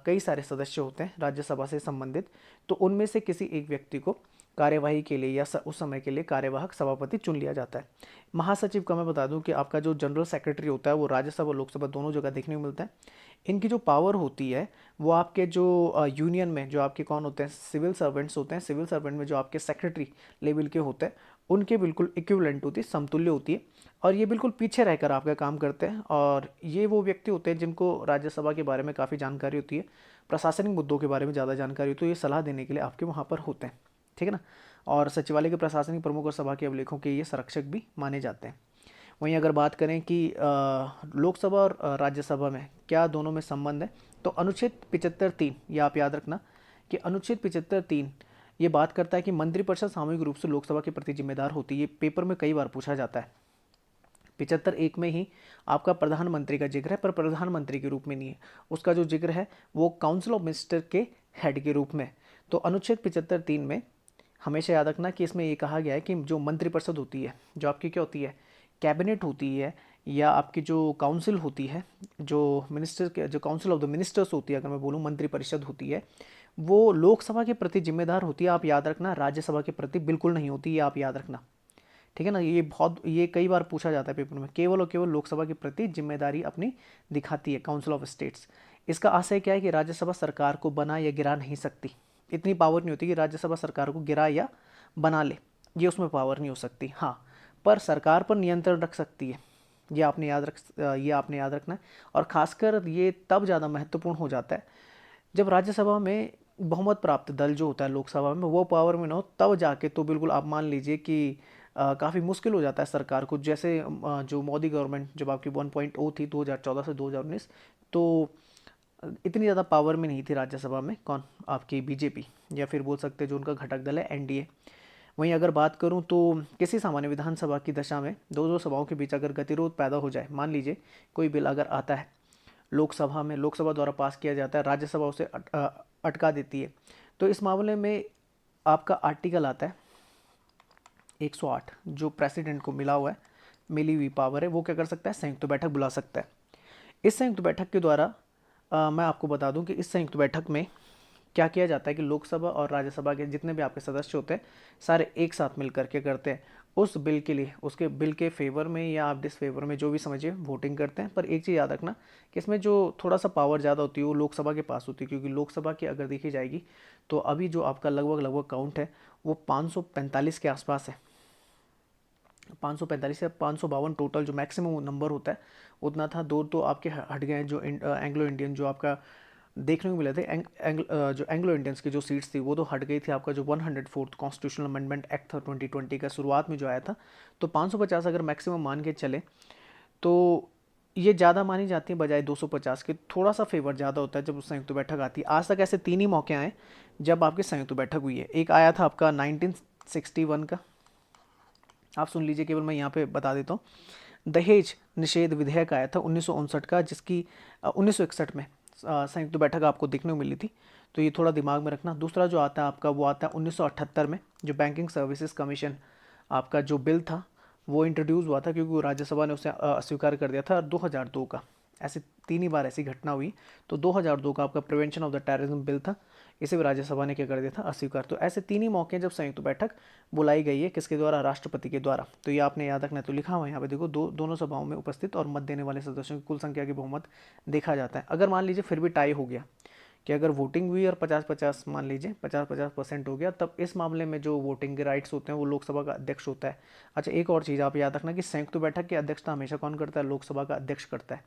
कई सारे सदस्य होते हैं राज्यसभा से संबंधित। तो उनमें से किसी एक व्यक्ति को कार्यवाही के लिए या उस समय के लिए कार्यवाहक सभापति चुन लिया जाता है। महासचिव का मैं बता दूं कि आपका जो जनरल सेक्रेटरी होता है वो राज्यसभा और लोकसभा दोनों जगह देखने को मिलता है। इनकी जो पावर होती है वो आपके जो यूनियन में जो आपके कौन होते हैं, सिविल सर्वेंट्स होते हैं, सिविल सर्वेंट में जो आपके सेक्रेटरी लेवल के होते हैं उनके बिल्कुल इक्विवेलेंट होती है, समतुल्य होती है। और ये बिल्कुल पीछे रहकर आपका काम करते हैं। और ये वो व्यक्ति होते हैं जिनको राज्यसभा के बारे में काफ़ी जानकारी होती है, प्रशासनिक मुद्दों के बारे में ज़्यादा जानकारी होती है, तो ये सलाह देने के लिए आपके वहाँ पर होते हैं, ठीक है ना। और सचिवालय के प्रशासनिक प्रमुख और सभा के अभिलेखों के ये संरक्षक भी माने जाते हैं। वहीं अगर बात करें कि लोकसभा और राज्यसभा में क्या दोनों में संबंध है, तो अनुच्छेद 75(3) ये आप याद रखना कि अनुच्छेद 75(3) ये बात करता है कि मंत्रिपरिषद सामूहिक रूप से लोकसभा के प्रति जिम्मेदार होती है। ये पेपर में कई बार पूछा जाता है। 75(1) में ही आपका प्रधानमंत्री का जिक्र है, पर प्रधानमंत्री के रूप में नहीं है, उसका जो जिक्र है वो काउंसिल ऑफ मिनिस्टर के हेड के रूप में। तो अनुच्छेद 75(3) में हमेशा याद रखना कि इसमें ये कहा गया है कि जो मंत्रिपरिषद होती है, जो आपकी क्या होती है, कैबिनेट होती है, या आपकी जो काउंसिल होती है, जो मिनिस्टर के जो काउंसिल ऑफ द मिनिस्टर्स होती है, अगर मैं बोलूँ मंत्रिपरिषद होती है, वो लोकसभा के प्रति जिम्मेदार होती है, आप याद रखना। राज्यसभा के प्रति बिल्कुल नहीं होती, ये आप याद रखना, ठीक है ना। ये कई बार पूछा जाता है पेपर में। केवल और केवल लोकसभा के प्रति जिम्मेदारी अपनी दिखाती है काउंसिल ऑफ स्टेट्स। इसका आशय क्या है कि राज्यसभा सरकार को बना या गिरा नहीं सकती, इतनी पावर नहीं होती कि राज्यसभा सरकार को गिरा या बना ले, ये उसमें पावर नहीं हो सकती। हाँ, पर सरकार पर नियंत्रण रख सकती है, ये आपने याद रखना है। और खासकर ये तब ज़्यादा महत्वपूर्ण हो जाता है जब राज्यसभा में बहुमत प्राप्त दल जो होता है लोकसभा में वो पावर में ना हो, तब जाके तो बिल्कुल आप मान लीजिए कि काफ़ी मुश्किल हो जाता है सरकार को। जैसे जो मोदी गवर्नमेंट जब आपकी 1.0 थी 2014 से 2019, तो इतनी ज़्यादा पावर में नहीं थी राज्यसभा में कौन, आपकी बीजेपी, या फिर बोल सकते हैं जो उनका घटक दल है एनडीए। वहीं अगर बात करूं तो किसी सामान्य विधानसभा की दशा में दो सभाओं के बीच अगर गतिरोध पैदा हो जाए, मान लीजिए कोई बिल अगर आता है लोकसभा में, लोकसभा द्वारा पास किया जाता है, राज्यसभा उसे अटका देती है, तो इस मामले में आपका आर्टिकल आता है 108 जो प्रेसिडेंट को मिली हुई पावर है, वो क्या कर सकता है, संयुक्त बैठक बुला सकता है। इस संयुक्त बैठक के द्वारा मैं आपको बता दूं कि इस संयुक्त बैठक में क्या किया जाता है कि लोकसभा और राज्यसभा के जितने भी आपके सदस्य होते हैं सारे एक साथ मिलकर के करते हैं उस बिल के लिए, उसके बिल के फेवर में या आप डिसफेवर में जो भी समझिए वोटिंग करते हैं। पर एक चीज़ याद रखना कि इसमें जो थोड़ा सा पावर ज़्यादा होती है वो लोकसभा के पास होती है, क्योंकि लोकसभा की अगर देखी जाएगी तो अभी जो आपका लगभग काउंट है वो 545 के आसपास है। 545 या 552 टोटल जो मैक्सिमम नंबर होता है उतना था। दो तो आपके हट गए जो एंग्लो इंडियन जो आपका देखने को मिले थे, जो एंग्लो इंडियंस की जो सीट्स थी वो तो हट गई थी। आपका जो 104th कॉन्स्टिट्यूशनल अमेंडमेंट एक्ट था 2020 का शुरुआत में जो आया था, तो 550 अगर मैक्सिमम मान के चले तो ये ज़्यादा मानी जाती है बजाय 250 के। थोड़ा सा फेवर ज़्यादा होता है जब संयुक्त बैठक आती है। आज तक ऐसे 3 ही मौके आए जब आपकी संयुक्त बैठक हुई है। एक आया था आपका 1961 का, आप सुन लीजिए, केवल मैं यहाँ पे बता देता हूँ। दहेज निषेध विधेयक आया था 1959 का, जिसकी 1961 में संयुक्त बैठक आपको देखने को मिली थी, तो ये थोड़ा दिमाग में रखना। दूसरा जो आता है आपका वो आता है 1978 में, जो बैंकिंग सर्विसेज कमीशन आपका जो बिल था वो इंट्रोड्यूस हुआ था, क्योंकि राज्यसभा ने उसे अस्वीकार कर दिया था। 2002 का ऐसे 3 ही बार ऐसी घटना हुई। तो 2002 का आपका prevention of the terrorism bill था, इसे भी राज्यसभा ने क्या कर दिया था, अस्वीकार। तो ऐसे 3 ही मौके हैं जब संयुक्त बैठक बुलाई गई है, किसके द्वारा, राष्ट्रपति के द्वारा। तो ये आपने याद रखना है। तो लिखा हुआ है यहाँ पे देखो, दोनों सभाओं में उपस्थित और मत देने वाले सदस्यों की कुल संख्या की बहुमत देखा जाता है। अगर मान लीजिए फिर भी टाई हो गया, कि अगर वोटिंग हुई और 50-50 मान लीजिए 50-50% हो गया, तब इस मामले में जो वोटिंग के राइट्स होते हैं वो लोकसभा का अध्यक्ष होता है। अच्छा, एक और चीज़ आप याद रखना कि संयुक्त बैठक की अध्यक्षता हमेशा कौन करता है, लोकसभा का अध्यक्ष करता है।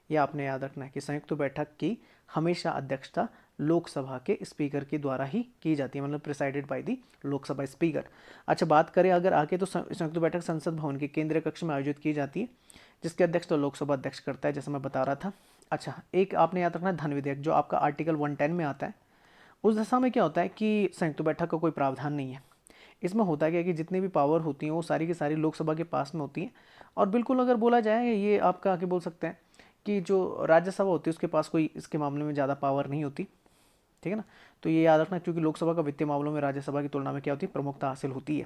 ये आपने याद रखना है कि संयुक्त बैठक की हमेशा अध्यक्षता लोकसभा के स्पीकर के द्वारा ही की जाती है, मतलब presided by the Lok Sabha speaker. अच्छा, बात करें अगर आगे, तो संयुक्त बैठक संसद भवन के केंद्रीय कक्ष में आयोजित की जाती है, जिसके अध्यक्ष तो लोकसभा अध्यक्ष करता है, जैसे मैं बता रहा था। अच्छा, एक आपने याद रखना है धन विधेयक, जो आपका आर्टिकल 110 में आता है। उस दशा में क्या होता है कि संयुक्त बैठक का कोई प्रावधान नहीं है। इसमें होता क्या है कि जितनी भी पावर होती हैं वो सारी की सारी लोकसभा के पास में होती हैं। और बिल्कुल अगर बोला जाए, ये आपका आगे बोल सकते हैं कि जो राज्यसभा होती है उसके पास कोई इसके मामले में ज़्यादा पावर नहीं होती, ठीक है ना। तो ये याद रखना, क्योंकि लोकसभा का वित्तीय मामलों में राज्यसभा की तुलना में क्या होती है, प्रमुखता हासिल होती है।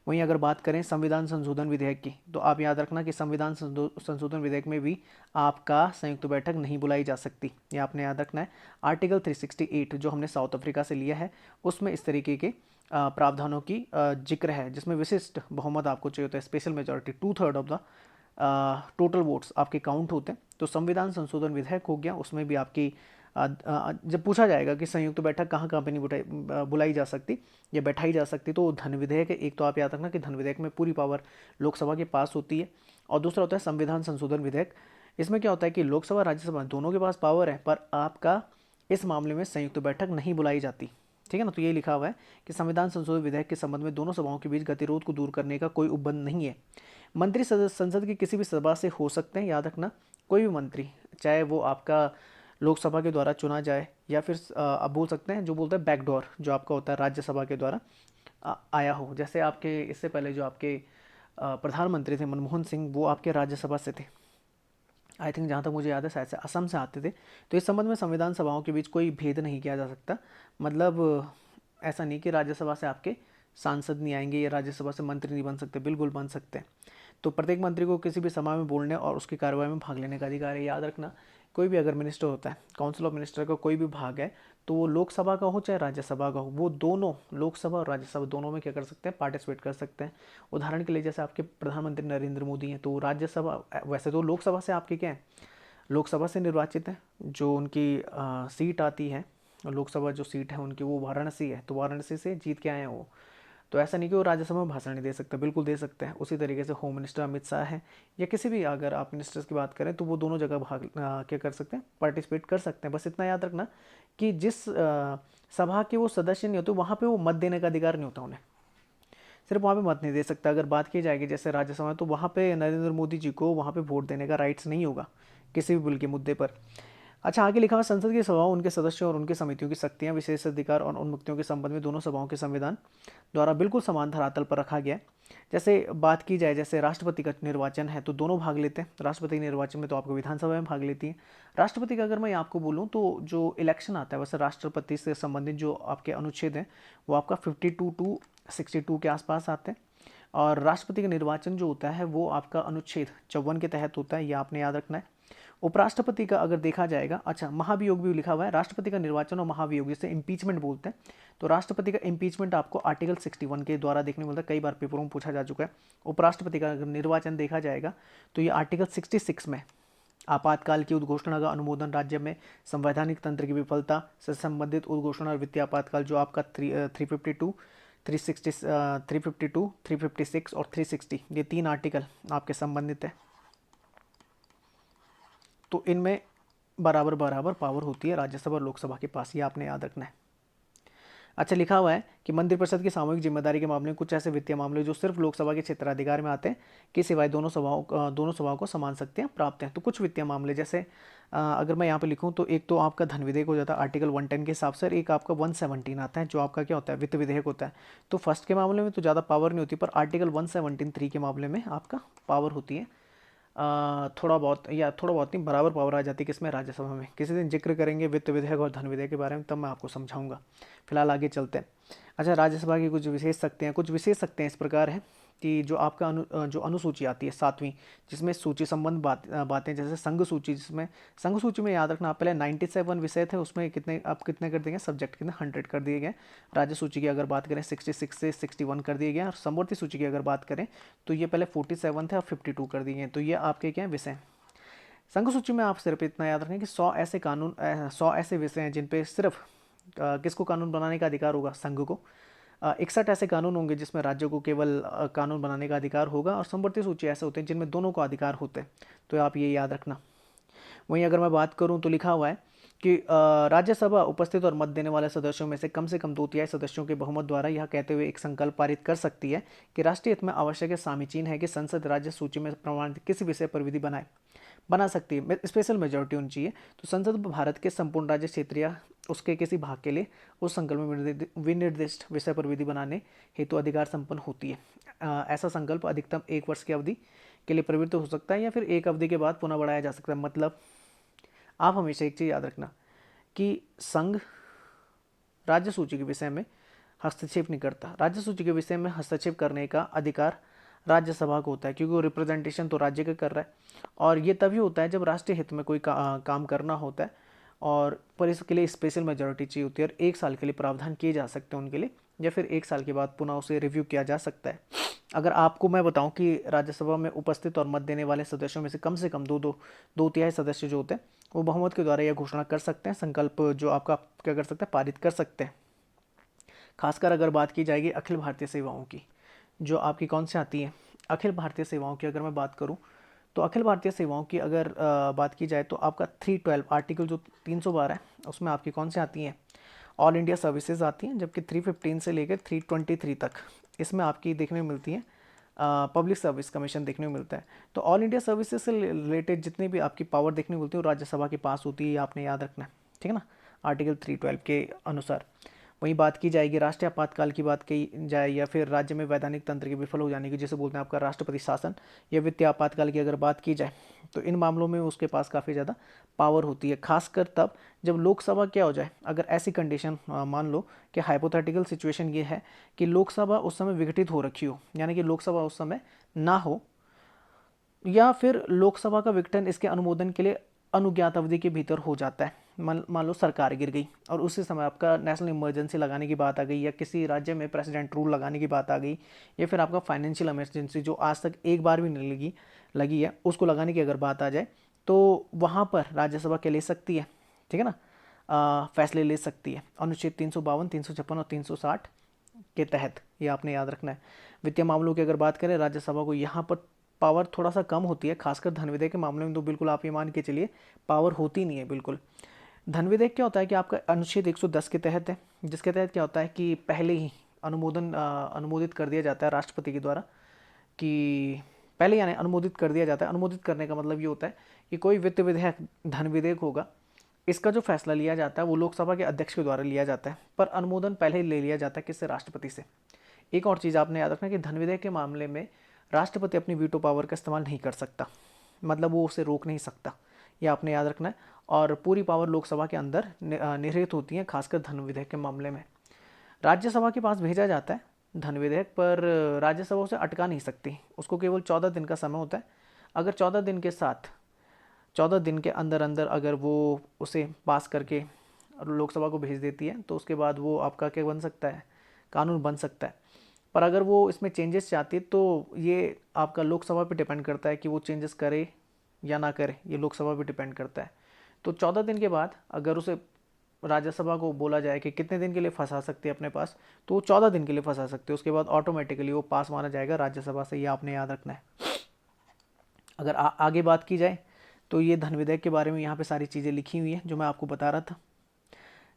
वहीं अगर बात करें संविधान संशोधन विधेयक की, तो आप याद रखना कि संविधान संशोधन विधेयक में भी आपका संयुक्त बैठक नहीं बुलाई जा सकती, ये आपने याद रखना है। आर्टिकल 368 जो हमने साउथ अफ्रीका से लिया है, उसमें इस तरीके के प्रावधानों की जिक्र है, जिसमें विशिष्ट बहुमत आपको चाहिए होता है, special majority, 2/3 of the total votes आपके काउंट होते हैं। तो संविधान संशोधन विधेयक हो गया, उसमें भी आपकी जब पूछा जाएगा कि संयुक्त बैठक कहाँ कहाँ पे नहीं बुलाई जा सकती या बैठाई जा सकती, तो धन विधेयक है एक। तो आप याद रखना कि धन विधेयक में पूरी पावर लोकसभा के पास होती है। और दूसरा होता है संविधान संशोधन विधेयक। इसमें क्या होता है कि लोकसभा राज्यसभा दोनों के पास पावर है, पर आपका इस मामले में संयुक्त बैठक नहीं बुलाई जाती, ठीक है ना। तो ये लिखा हुआ है कि संविधान संशोधन विधेयक के संबंध में दोनों सभाओं के बीच गतिरोध को दूर करने का कोई उपबंध नहीं है। मंत्री संसद की किसी भी सभा से हो सकते हैं, याद रखना, कोई भी मंत्री, चाहे वो आपका लोकसभा के द्वारा चुना जाए या फिर आप बोल सकते हैं जो बोलते हैं बैकडोर, जो आपका होता है राज्यसभा के द्वारा आया हो। जैसे आपके इससे पहले जो आपके प्रधानमंत्री थे मनमोहन सिंह, वो आपके राज्यसभा से थे, आई थिंक, जहाँ तक मुझे याद है शायद से असम से आते थे। तो इस संबंध में संविधान सभाओं के बीच कोई भेद नहीं किया जा सकता। मतलब ऐसा नहीं कि राज्यसभा से आपके सांसद नहीं आएंगे या राज्यसभा से मंत्री नहीं बन सकते, बिल्कुल बन सकते हैं। तो प्रत्येक मंत्री को किसी भी सभा में बोलने और उसकी कार्रवाई में भाग लेने का अधिकार है। याद रखना, कोई भी अगर मिनिस्टर होता है, काउंसिल ऑफ मिनिस्टर का कोई भी भाग है, तो वो लोकसभा का हो चाहे राज्यसभा का हो, वो दोनों, लोकसभा और राज्यसभा दोनों में क्या कर सकते हैं, पार्टिसिपेट कर सकते हैं। उदाहरण के लिए जैसे आपके प्रधानमंत्री नरेंद्र मोदी हैं, तो राज्यसभा, वैसे तो लोकसभा से आपके क्या है, लोकसभा से निर्वाचित हैं, जो उनकी सीट आती है, लोकसभा जो सीट है उनकी वो वाराणसी है, तो वाराणसी से जीत के आए हैं वो। तो ऐसा नहीं कि वो राज्यसभा में भाषण नहीं दे सकते, बिल्कुल दे सकते हैं। उसी तरीके से होम मिनिस्टर अमित शाह है, या किसी भी अगर आप मिनिस्टर्स की बात करें, तो वो दोनों जगह क्या कर सकते हैं, पार्टिसिपेट कर सकते हैं। बस इतना याद रखना कि जिस सभा के वो सदस्य नहीं होते, वहाँ पे वो मत देने का अधिकार नहीं होता उन्हें, सिर्फ वहाँ पे मत नहीं दे सकता। अगर बात की जाएगी जैसे राज्यसभा में, तो वहाँ पे नरेंद्र मोदी जी को वहाँ पे वोट देने का राइट्स नहीं होगा किसी भी बिल के मुद्दे पर। अच्छा, आगे लिखा हुआ संसद की सभाओं, उनके सदस्यों और उनकी समितियों की शक्तियां, विशेष अधिकार और उन्मुक्तियों के संबंध में दोनों सभाओं के संविधान द्वारा बिल्कुल समान धरातल पर रखा गया है। जैसे बात की जाए, जैसे राष्ट्रपति का निर्वाचन है तो दोनों भाग लेते हैं। राष्ट्रपति के निर्वाचन में तो आपको विधानसभा में भाग लेती है। राष्ट्रपति का अगर मैं आपको बोलूँ तो जो इलेक्शन आता है, वैसे राष्ट्रपति से संबंधित जो आपके अनुच्छेद हैं वो आपका 52 टू 62 के आसपास आते हैं। और राष्ट्रपति का निर्वाचन जो होता है वो आपका अनुच्छेद 54 के तहत होता है, ये आपने याद रखना है। उपराष्ट्रपति का अगर देखा जाएगा, अच्छा, महाभियोग भी लिखा हुआ है, राष्ट्रपति का निर्वाचन और महाभियोग, जिसे इम्पीचमेंट बोलते हैं। तो राष्ट्रपति का इम्पीचमेंट आपको आर्टिकल 61 के द्वारा देखने को मिलता है, कई बार पेपरों में पूछा जा चुका है। उपराष्ट्रपति का अगर निर्वाचन देखा जाएगा तो ये आर्टिकल 66 में आपातकाल की उद्घोषणा का अनुमोदन, राज्य में संवैधानिक तंत्र की विफलता से संबंधित उद्घोषणा और वित्तीय आपातकाल, जो आपका 352, 356 और 360, ये 3 आर्टिकल आपके संबंधित है। तो इनमें बराबर बराबर पावर होती है राज्यसभा और लोकसभा के पास, ये आपने याद रखना है। अच्छा, लिखा हुआ है कि मंत्रिपरिषद की सामूहिक जिम्मेदारी के मामले में कुछ ऐसे वित्तीय मामले जो सिर्फ लोकसभा के क्षेत्राधिकार में आते हैं, कि सिवाय दोनों सभाओं को समान शक्तियाँ प्राप्त हैं। तो कुछ वित्तीय मामले, जैसे अगर मैं यहाँ पे लिखूँ तो एक तो आपका धन विधेयक हो जाता है आर्टिकल 110 के हिसाब से, एक आपका 117 आता है जो आपका क्या होता है, वित्त विधेयक होता है। तो फर्स्ट के मामले में तो ज़्यादा पावर नहीं होती, पर आर्टिकल 117(3) के मामले में आपका पावर होती है। थोड़ा बहुत, या थोड़ा बहुत नहीं, बराबर पावर आ जाती है किसमें, राज्यसभा में। किसी दिन जिक्र करेंगे वित्त विधेयक और धन विधेयक के बारे में, तब मैं आपको समझाऊंगा। फिलहाल आगे चलते हैं। अच्छा, राज्यसभा की कुछ विशेष शक्तियाँ इस प्रकार है कि जो आपका जो अनुसूची आती है 7वीं, जिसमें सूची संबंध बातें जैसे संघ सूची, जिसमें संघ सूची में याद रखना आप पहले 97 विषय थे, उसमें कितने आप कितने कर देंगे, सब्जेक्ट कितने 100 कर दिए गए। राज्य सूची की अगर बात करें 66 से 61 कर दिए गए, और समवर्ती सूची की अगर बात करें तो ये पहले 47 थे और 52 कर दिए गए। तो ये आपके क्या विषय। संघ सूची में आप सिर्फ इतना याद रखें कि 100 ऐसे विषय हैं जिन पे सिर्फ किसको कानून बनाने का अधिकार होगा, संघ को। 61 ऐसे कानून होंगे जिसमें राज्यों को केवल कानून बनाने का अधिकार होगा, और समवर्ती सूची ऐसे होते हैं जिनमें दोनों को अधिकार होते हैं। तो आप ये याद रखना। वहीं अगर मैं बात करूं तो लिखा हुआ है कि राज्यसभा उपस्थित और मत देने वाले सदस्यों में से कम 2/3 सदस्यों के बहुमत द्वारा यह कहते हुए एक संकल्प पारित कर सकती है कि राष्ट्रीय हित में आवश्यक है, समीचीन है कि संसद राज्य सूची में प्रमाणित किसी विषय पर विधि बना सकती है। स्पेशल मेजोरिटी होनी चाहिए। तो संसद भारत के संपूर्ण राज्य क्षेत्र या उसके किसी भाग के लिए उस संकल्प में विनिर्दिष्ट विषय पर विधि बनाने हेतु अधिकार संपन्न होती है। ऐसा संकल्प अधिकतम 1 वर्ष की अवधि के लिए प्रवृत्त हो सकता है, या फिर एक अवधि के बाद पुनः बढ़ाया जा सकता है। मतलब आप हमेशा एक चीज़ याद रखना कि संघ राज्य सूची के विषय में हस्तक्षेप नहीं करता। राज्य सूची के विषय में हस्तक्षेप करने का अधिकार राज्यसभा को होता है, क्योंकि वो रिप्रेजेंटेशन तो राज्य का कर रहा है, और ये तभी होता है जब राष्ट्रीय हित में कोई काम करना होता है, और पर इसके लिए स्पेशल मेजोरिटी चाहिए होती है, और 1 साल के लिए प्रावधान किए जा सकते हैं उनके लिए, या फिर 1 साल के बाद पुनः उसे रिव्यू किया जा सकता है। अगर आपको मैं बताऊं कि राज्यसभा में उपस्थित और मत देने वाले सदस्यों में से कम 2/3 सदस्य जो होते हैं वो बहुमत के द्वारा यह घोषणा कर सकते हैं, संकल्प जो आपका क्या कर सकते हैं, पारित कर सकते हैं। खासकर अगर बात की जाएगी अखिल भारतीय सेवाओं की, जो आपकी कौन सी आती है, अखिल भारतीय सेवाओं की अगर मैं बात करूं तो अखिल भारतीय सेवाओं की अगर बात की जाए तो आपका 312 आर्टिकल जो 312 है उसमें आपकी कौन सी आती हैं, ऑल इंडिया सर्विसेज आती हैं, जबकि 315 से लेकर 323 तक इसमें आपकी देखने को मिलती है पब्लिक सर्विस कमीशन देखने को मिलता है। तो ऑल इंडिया सर्विसेज से रिलेटेड जितनी भी आपकी पावर देखने को मिलती है वो राज्यसभा के पास होती है, ये आपने याद रखना है, ठीक है ना, आर्टिकल 312 के अनुसार। वहीं बात की जाएगी राष्ट्रीय आपातकाल की बात की जाए, या फिर राज्य में वैधानिक तंत्र के विफल हो जाने की, जिसे बोलते हैं आपका राष्ट्रपति शासन, या वित्तीय आपातकाल की अगर बात की जाए तो इन मामलों में उसके पास काफ़ी ज़्यादा पावर होती है, खासकर तब जब लोकसभा क्या हो जाए, अगर ऐसी कंडीशन मान लो कि हाइपोथेटिकल सिचुएशन ये है कि लोकसभा उस समय विघटित हो रखी हो, यानी कि लोकसभा उस समय ना हो, या फिर लोकसभा का विघटन इसके अनुमोदन के लिए अनुज्ञात अवधि के भीतर हो जाता है। मान लो सरकार गिर गई और उसी समय आपका नेशनल इमरजेंसी लगाने की बात आ गई, या किसी राज्य में प्रेसिडेंट रूल लगाने की बात आ गई, या फिर आपका फाइनेंशियल इमरजेंसी जो आज तक एक बार भी नहीं लगी है उसको लगाने की अगर बात आ जाए, तो वहाँ पर राज्यसभा क्या ले सकती है, ठीक है ना, फैसले ले सकती है अनुच्छेद 352, 356 और 360 के तहत, ये आपने याद रखना है। वित्तीय मामलों की अगर बात करें राज्यसभा को यहाँ पर पावर थोड़ा सा कम होती है, खासकर धन विधेयक के मामले में तो बिल्कुल आप ये मान के चलिए पावर होती नहीं है बिल्कुल। धन विधेयक क्या होता है कि आपका अनुच्छेद 110 के तहत है, जिसके तहत क्या होता है कि पहले ही अनुमोदित कर दिया जाता है राष्ट्रपति के द्वारा, कि पहले यानी अनुमोदित कर दिया जाता है। अनुमोदित करने का मतलब ये होता है कि कोई वित्त विधेयक, धन विधेयक होगा, इसका जो फैसला लिया जाता है वो लोकसभा के अध्यक्ष के द्वारा लिया जाता है, पर अनुमोदन पहले ही ले लिया जाता है किससे, राष्ट्रपति से। एक और चीज़ आपने याद रखना कि धन विधेयक के मामले में राष्ट्रपति अपनी वीटो पावर का इस्तेमाल नहीं कर सकता, मतलब वो उसे रोक नहीं सकता, ये आपने याद रखना है। और पूरी पावर लोकसभा के अंदर निहित होती है, खासकर धन विधेयक के मामले में। राज्यसभा के पास भेजा जाता है धन विधेयक, पर राज्यसभा उसे अटका नहीं सकती, उसको केवल 14 दिन का समय होता है। अगर 14 दिन के अंदर अंदर अगर वो उसे पास करके लोकसभा को भेज देती है तो उसके बाद वो आपका क्या बन सकता है, कानून बन सकता है। पर अगर वो इसमें चेंजेस चाहती है तो ये आपका लोकसभा पे डिपेंड करता है कि वो चेंजेस करे या ना करे, ये लोकसभा पे डिपेंड करता है। तो 14 दिन के बाद अगर उसे राज्यसभा को बोला जाए कि कितने दिन के लिए फंसा सकती है अपने पास, तो वो 14 दिन के लिए फंसा सकते हैं, उसके बाद ऑटोमेटिकली वो पास माना जाएगा राज्यसभा से, ये आपने याद रखना है। अगर आगे बात की जाए तो ये धन विधेयक के बारे में यहाँ पे सारी चीज़ें लिखी हुई हैं जो मैं आपको बता रहा था।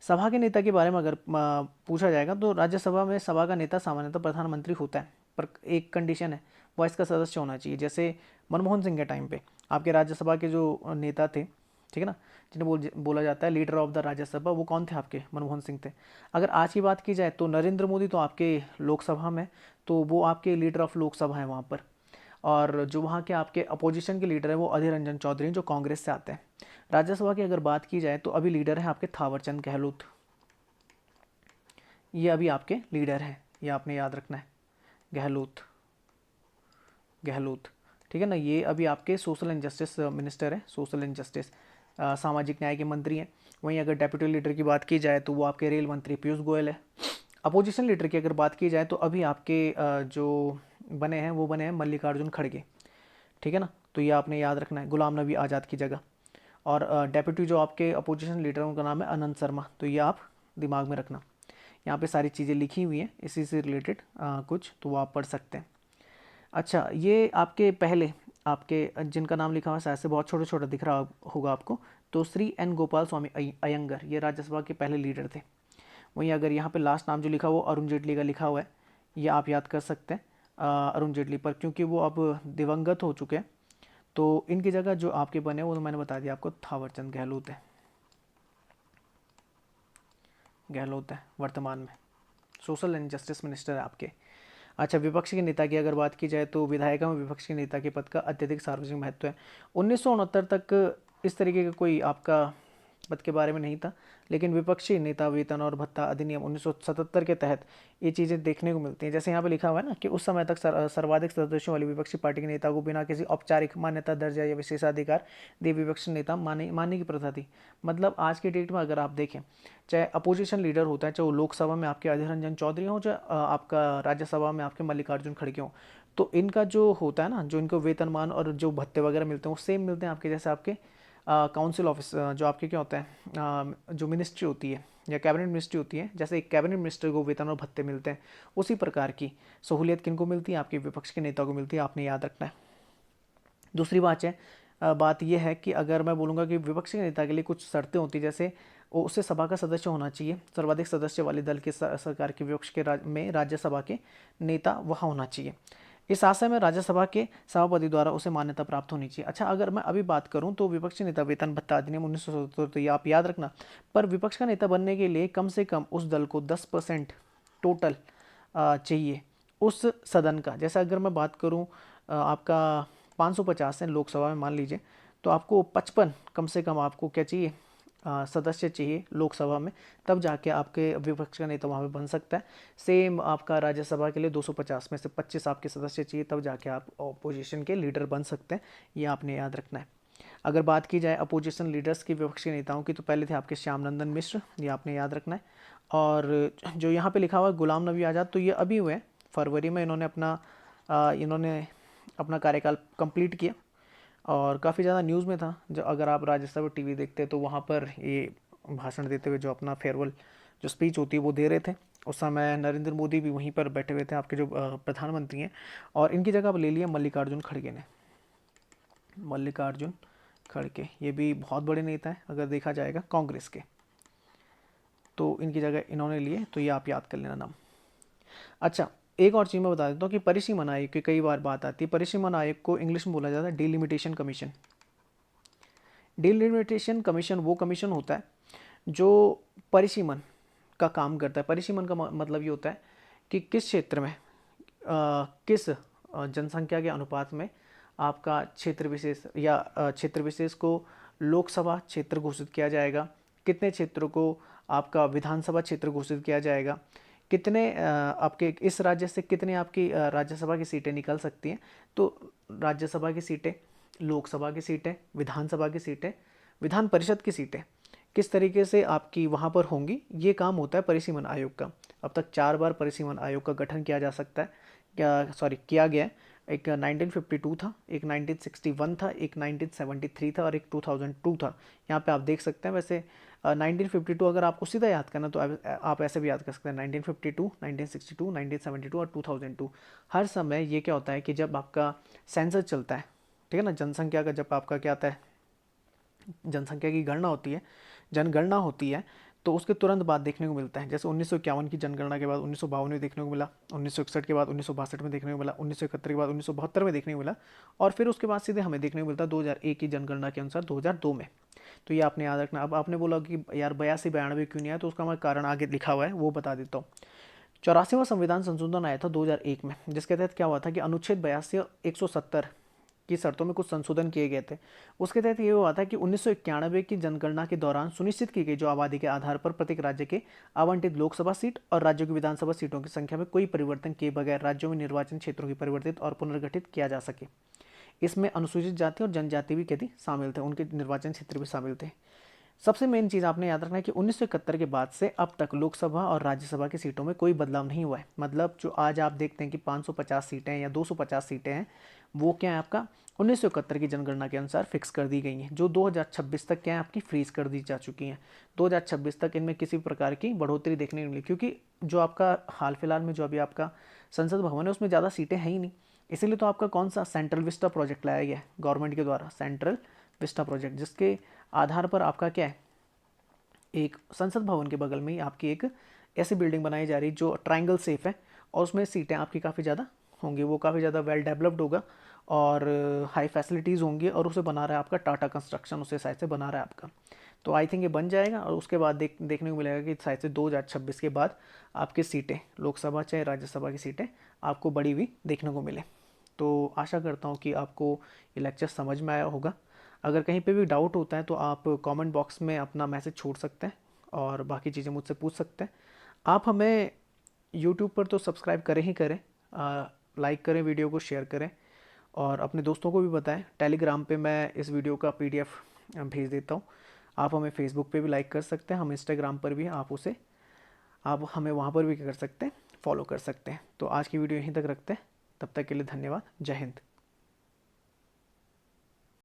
सभा के नेता के बारे में अगर पूछा जाएगा तो राज्यसभा में सभा का नेता सामान्यतः प्रधानमंत्री होता है, पर एक कंडीशन है, वॉइस का सदस्य होना चाहिए। जैसे मनमोहन सिंह के टाइम पे आपके राज्यसभा के जो नेता थे, ठीक है ना, जिन्हें बोला जाता है लीडर ऑफ द राज्यसभा, वो कौन थे आपके, मनमोहन सिंह थे। अगर आज की बात की जाए तो नरेंद्र मोदी तो आपके लोकसभा में, तो वो आपके लीडर ऑफ लोकसभा है वहाँ पर। और जो वहाँ के आपके अपोजिशन के लीडर है वो अधीर रंजन चौधरी जो कांग्रेस से आते हैं। राज्यसभा की अगर बात की जाए तो अभी लीडर है आपके थावरचंद गहलोत, ये अभी आपके लीडर हैं, ये आपने याद रखना है, गहलोत। गहलोत, ठीक है ना, ये अभी आपके सोशल एंड जस्टिस मिनिस्टर है, सोशल एंड जस्टिस सामाजिक न्याय के मंत्री हैं। वहीं अगर डेप्यूटी लीडर की बात की जाए तो वो आपके रेल मंत्री पीयूष गोयल है। अपोजिशन लीडर की अगर बात की जाए तो अभी आपके जो बने हैं वो बने हैं मल्लिकार्जुन खड़गे, ठीक है ना, तो ये आपने याद रखना है, गुलाम नबी आज़ाद की जगह। और डेप्यूटी जो आपके अपोजिशन लीडर हैं उनका नाम है अनंत शर्मा, तो ये आप दिमाग में रखना। यहाँ पे सारी चीज़ें लिखी हुई हैं इसी से रिलेटेड कुछ, तो वो आप पढ़ सकते हैं। अच्छा, ये आपके पहले आपके जिनका नाम लिखा हुआ है शायद से बहुत छोटा छोटा दिख रहा होगा आपको, तो श्री एन गोपाल स्वामी अयंगर, ये राज्यसभा के पहले लीडर थे। वहीं अगर यहाँ पे लास्ट नाम जो लिखा हुआ अरुण जेटली का लिखा हुआ है, ये आप याद कर सकते हैं अरुण जेटली पर, क्योंकि वो अब दिवंगत हो चुके हैं। तो इनकी जगह जो आपके बने वो तो मैंने बता दिया आपको, थावरचंद गहलोत है, गहलोत है वर्तमान में सोशल एंड जस्टिस मिनिस्टर है आपके। अच्छा, विपक्ष के नेता की अगर बात की जाए तो विधायिका में विपक्ष के नेता के पद का अत्यधिक सार्वजनिक महत्व है। 1969 तक इस तरीके का कोई आपका पद के बारे में नहीं था, लेकिन विपक्षी नेता वेतन और भत्ता अधिनियम 1977 के तहत ये चीज़ें देखने को मिलती हैं। जैसे यहाँ पे लिखा हुआ है ना कि उस समय तक सर्वाधिक सदस्यों वाली विपक्षी पार्टी के नेता को बिना किसी औपचारिक मान्यता, दर्जा या विशेषाधिकार दिए विपक्षी नेता मानने की प्रथा थी। मतलब आज के डेट में अगर आप देखें, चाहे अपोजिशन लीडर होता है, चाहे वो लोकसभा में आपके अधीर रंजन चौधरी हो, चाहे आपका राज्यसभा में आपके मल्लिकार्जुन खड़गे हों, तो इनका जो होता है ना, जो इनको वेतनमान और जो भत्ते वगैरह मिलते हैं वो सेम मिलते हैं आपके, जैसे आपके काउंसिल ऑफिस जो आपके क्या होता है जो मिनिस्ट्री होती है या कैबिनेट मिनिस्ट्री होती है, जैसे एक कैबिनेट मिनिस्टर को वेतन और भत्ते मिलते हैं, उसी प्रकार की सहूलियत किनको मिलती है, आपके विपक्ष के नेता को मिलती है, आपने याद रखना है। दूसरी बात यह है कि अगर मैं बोलूँगा कि विपक्षी नेता के लिए कुछ शर्तें होती है, जैसे उससे सभा का सदस्य होना चाहिए, सर्वाधिक सदस्य वाले दल के सरकार के विपक्ष के में राज्यसभा के नेता वहाँ होना चाहिए। इस आशय में राज्यसभा के सभापति द्वारा उसे मान्यता प्राप्त होनी चाहिए। अच्छा, अगर मैं अभी बात करूं तो विपक्षी नेता वेतन भत्ता अधिनियम 1977, तो ये आप याद रखना, पर विपक्ष का नेता बनने के लिए कम से कम उस दल को 10% टोटल चाहिए उस सदन का। जैसे अगर मैं बात करूं आपका 550 है लोकसभा में मान लीजिए, तो आपको 55 कम से कम आपको क्या चाहिए सदस्य चाहिए लोकसभा में, तब जाके आपके विपक्ष का नेता वहाँ पे बन सकता है। सेम आपका राज्यसभा के लिए 250 में से 25 आपके सदस्य चाहिए, तब जाके आप अपोजिशन के लीडर बन सकते हैं, ये आपने याद रखना है। अगर बात की जाए अपोजिशन लीडर्स की, विपक्ष के नेताओं की, तो पहले थे आपके श्याम नंदन मिश्र, ये आपने याद रखना है। और जो यहाँ पे लिखा हुआ है गुलाम नबी आज़ाद, तो ये अभी हुए फरवरी में, इन्होंने अपना कार्यकाल कंप्लीट किया और काफ़ी ज़्यादा न्यूज़ में था। जो अगर आप राज्यसभा टीवी देखते तो वहाँ पर ये भाषण देते हुए जो अपना फेयरवेल जो स्पीच होती है वो दे रहे थे। उस समय नरेंद्र मोदी भी वहीं पर बैठे हुए थे, आपके जो प्रधानमंत्री हैं, और इनकी जगह अब ले लिया मल्लिकार्जुन खड़गे ने। मल्लिकार्जुन खड़गे ये भी बहुत बड़े नेता हैं अगर देखा जाएगा कांग्रेस के, तो इनकी जगह इन्होंने लिए, तो ये आप याद कर लेना नाम। अच्छा, एक और चीज़ मैं बता देता हूँ कि परिसीमन आयोग की कई बार बात आती है। परिसीमन आयोग को इंग्लिश में बोला जाता है डिलिमिटेशन कमीशन। डिलिमिटेशन कमीशन वो कमीशन होता है जो परिसीमन का काम करता है। परिसीमन का मतलब ये होता है कि किस क्षेत्र में किस जनसंख्या के अनुपात में आपका क्षेत्र विशेष या क्षेत्र विशेष को लोकसभा क्षेत्र घोषित किया जाएगा, कितने क्षेत्रों को आपका विधानसभा क्षेत्र घोषित किया जाएगा, कितने आपके इस राज्य से कितने आपकी राज्यसभा की सीटें निकल सकती हैं। तो राज्यसभा की सीटें, लोकसभा की सीटें, विधानसभा की सीटें, विधान परिषद की सीटें किस तरीके से आपकी वहाँ पर होंगी, ये काम होता है परिसीमन आयोग का। अब तक 4 बार परिसीमन आयोग का गठन किया जा सकता है, किया गया है। एक 1952 था, एक 1961 था, एक 1973 था और एक 2002 था। यहाँ पे आप देख सकते हैं। वैसे 1952 अगर आपको सीधा याद करना तो आप ऐसे भी याद कर सकते हैं 1952, 1962, 1972 और 2002। हर समय ये क्या होता है कि जब आपका सेंसस चलता है, ठीक है ना, जनसंख्या का जब आपका क्या आता है, जनसंख्या की गणना होती है, जनगणना होती है, तो उसके तुरंत बाद देखने को मिलता है। जैसे 1951 की जनगणना के बाद 1952 में देखने को मिला, 1961 के बाद 1962 में देखने को मिला, 1971 के बाद 1972 में देखने को मिला, और फिर उसके बाद सीधे हमें देखने को मिलता है 2001 की जनगणना के अनुसार 2002 में। तो ये आपने याद रखना। अब आपने बोला कि यार 82 92 क्यों नहीं आया, तो उसका मैं कारण आगे लिखा हुआ है, वो बता देता हूँ। 84वां संविधान संशोधन आया था 2001 में, जिसके तहत क्या हुआ था कि अनुच्छेद 82 170 की शर्तों में कुछ संशोधन किए गए थे। उसके तहत ये हुआ था कि 1991 की जनगणना के दौरान सुनिश्चित की गई जो आबादी के आधार पर प्रत्येक राज्य के आवंटित लोकसभा सीट और राज्यों की विधानसभा सीटों की संख्या में कोई परिवर्तन किए बगैर राज्यों में निर्वाचन क्षेत्रों की परिवर्तित और पुनर्गठित किया जा सके। इसमें अनुसूचित जाति और जनजाति भी कहती शामिल थे, उनके निर्वाचन क्षेत्र भी शामिल थे। सबसे मेन चीज़ आपने याद रखना है कि 1971 के बाद से अब तक लोकसभा और राज्यसभा की सीटों में कोई बदलाव नहीं हुआ है। मतलब जो आज आप देखते हैं कि 550 सीटें या 250 सीटें हैं, वो क्या है आपका 1971 की जनगणना के अनुसार फिक्स कर दी गई हैं, जो 2026 तक क्या है आपकी फ्रीज कर दी जा चुकी हैं। 2026 तक इनमें किसी प्रकार की बढ़ोतरी देखने नहीं मिली, क्योंकि जो आपका हाल फिलहाल में जो अभी आपका संसद भवन है उसमें ज़्यादा सीटें हैं ही नहीं। इसीलिए तो आपका कौन सा सेंट्रल विस्टा प्रोजेक्ट लाया गया है गवर्नमेंट के द्वारा, सेंट्रल विस्टा प्रोजेक्ट, जिसके आधार पर आपका क्या है एक संसद भवन के बगल में ही आपकी एक ऐसी बिल्डिंग बनाई जा रही है जो ट्रायंगल शेप है और उसमें सीटें आपकी काफ़ी ज़्यादा होंगी, वो काफ़ी ज़्यादा वेल डेवलप्ड होगा और हाई फैसिलिटीज़ होंगी, और उसे बना रहा है आपका टाटा कंस्ट्रक्शन, उसे शायद से बना रहा है आपका। तो आई थिंक ये बन जाएगा और उसके बाद देखने को मिलेगा कि शायद से 2026 के बाद आपकी सीटें लोकसभा चाहे राज्यसभा की सीटें आपको बड़ी हुई देखने को मिले। तो आशा करता हूँ कि आपको ये लेक्चर समझ में आया होगा। अगर कहीं पे भी डाउट होता है तो आप कमेंट बॉक्स में अपना मैसेज छोड़ सकते हैं और बाकी चीज़ें मुझसे पूछ सकते हैं। आप हमें यूट्यूब पर तो सब्सक्राइब करें ही करें, लाइक करें, वीडियो को शेयर करें और अपने दोस्तों को भी बताएं। टेलीग्राम पे मैं इस वीडियो का PDF भेज देता हूँ। आप हमें फेसबुक पे भी लाइक कर सकते हैं, हम इंस्टाग्राम पर भी आप हमें वहाँ पर भी कर सकते हैं, फॉलो कर सकते हैं। तो आज की वीडियो यहीं तक रखते हैं, तब तक के लिए धन्यवाद। जय हिंद।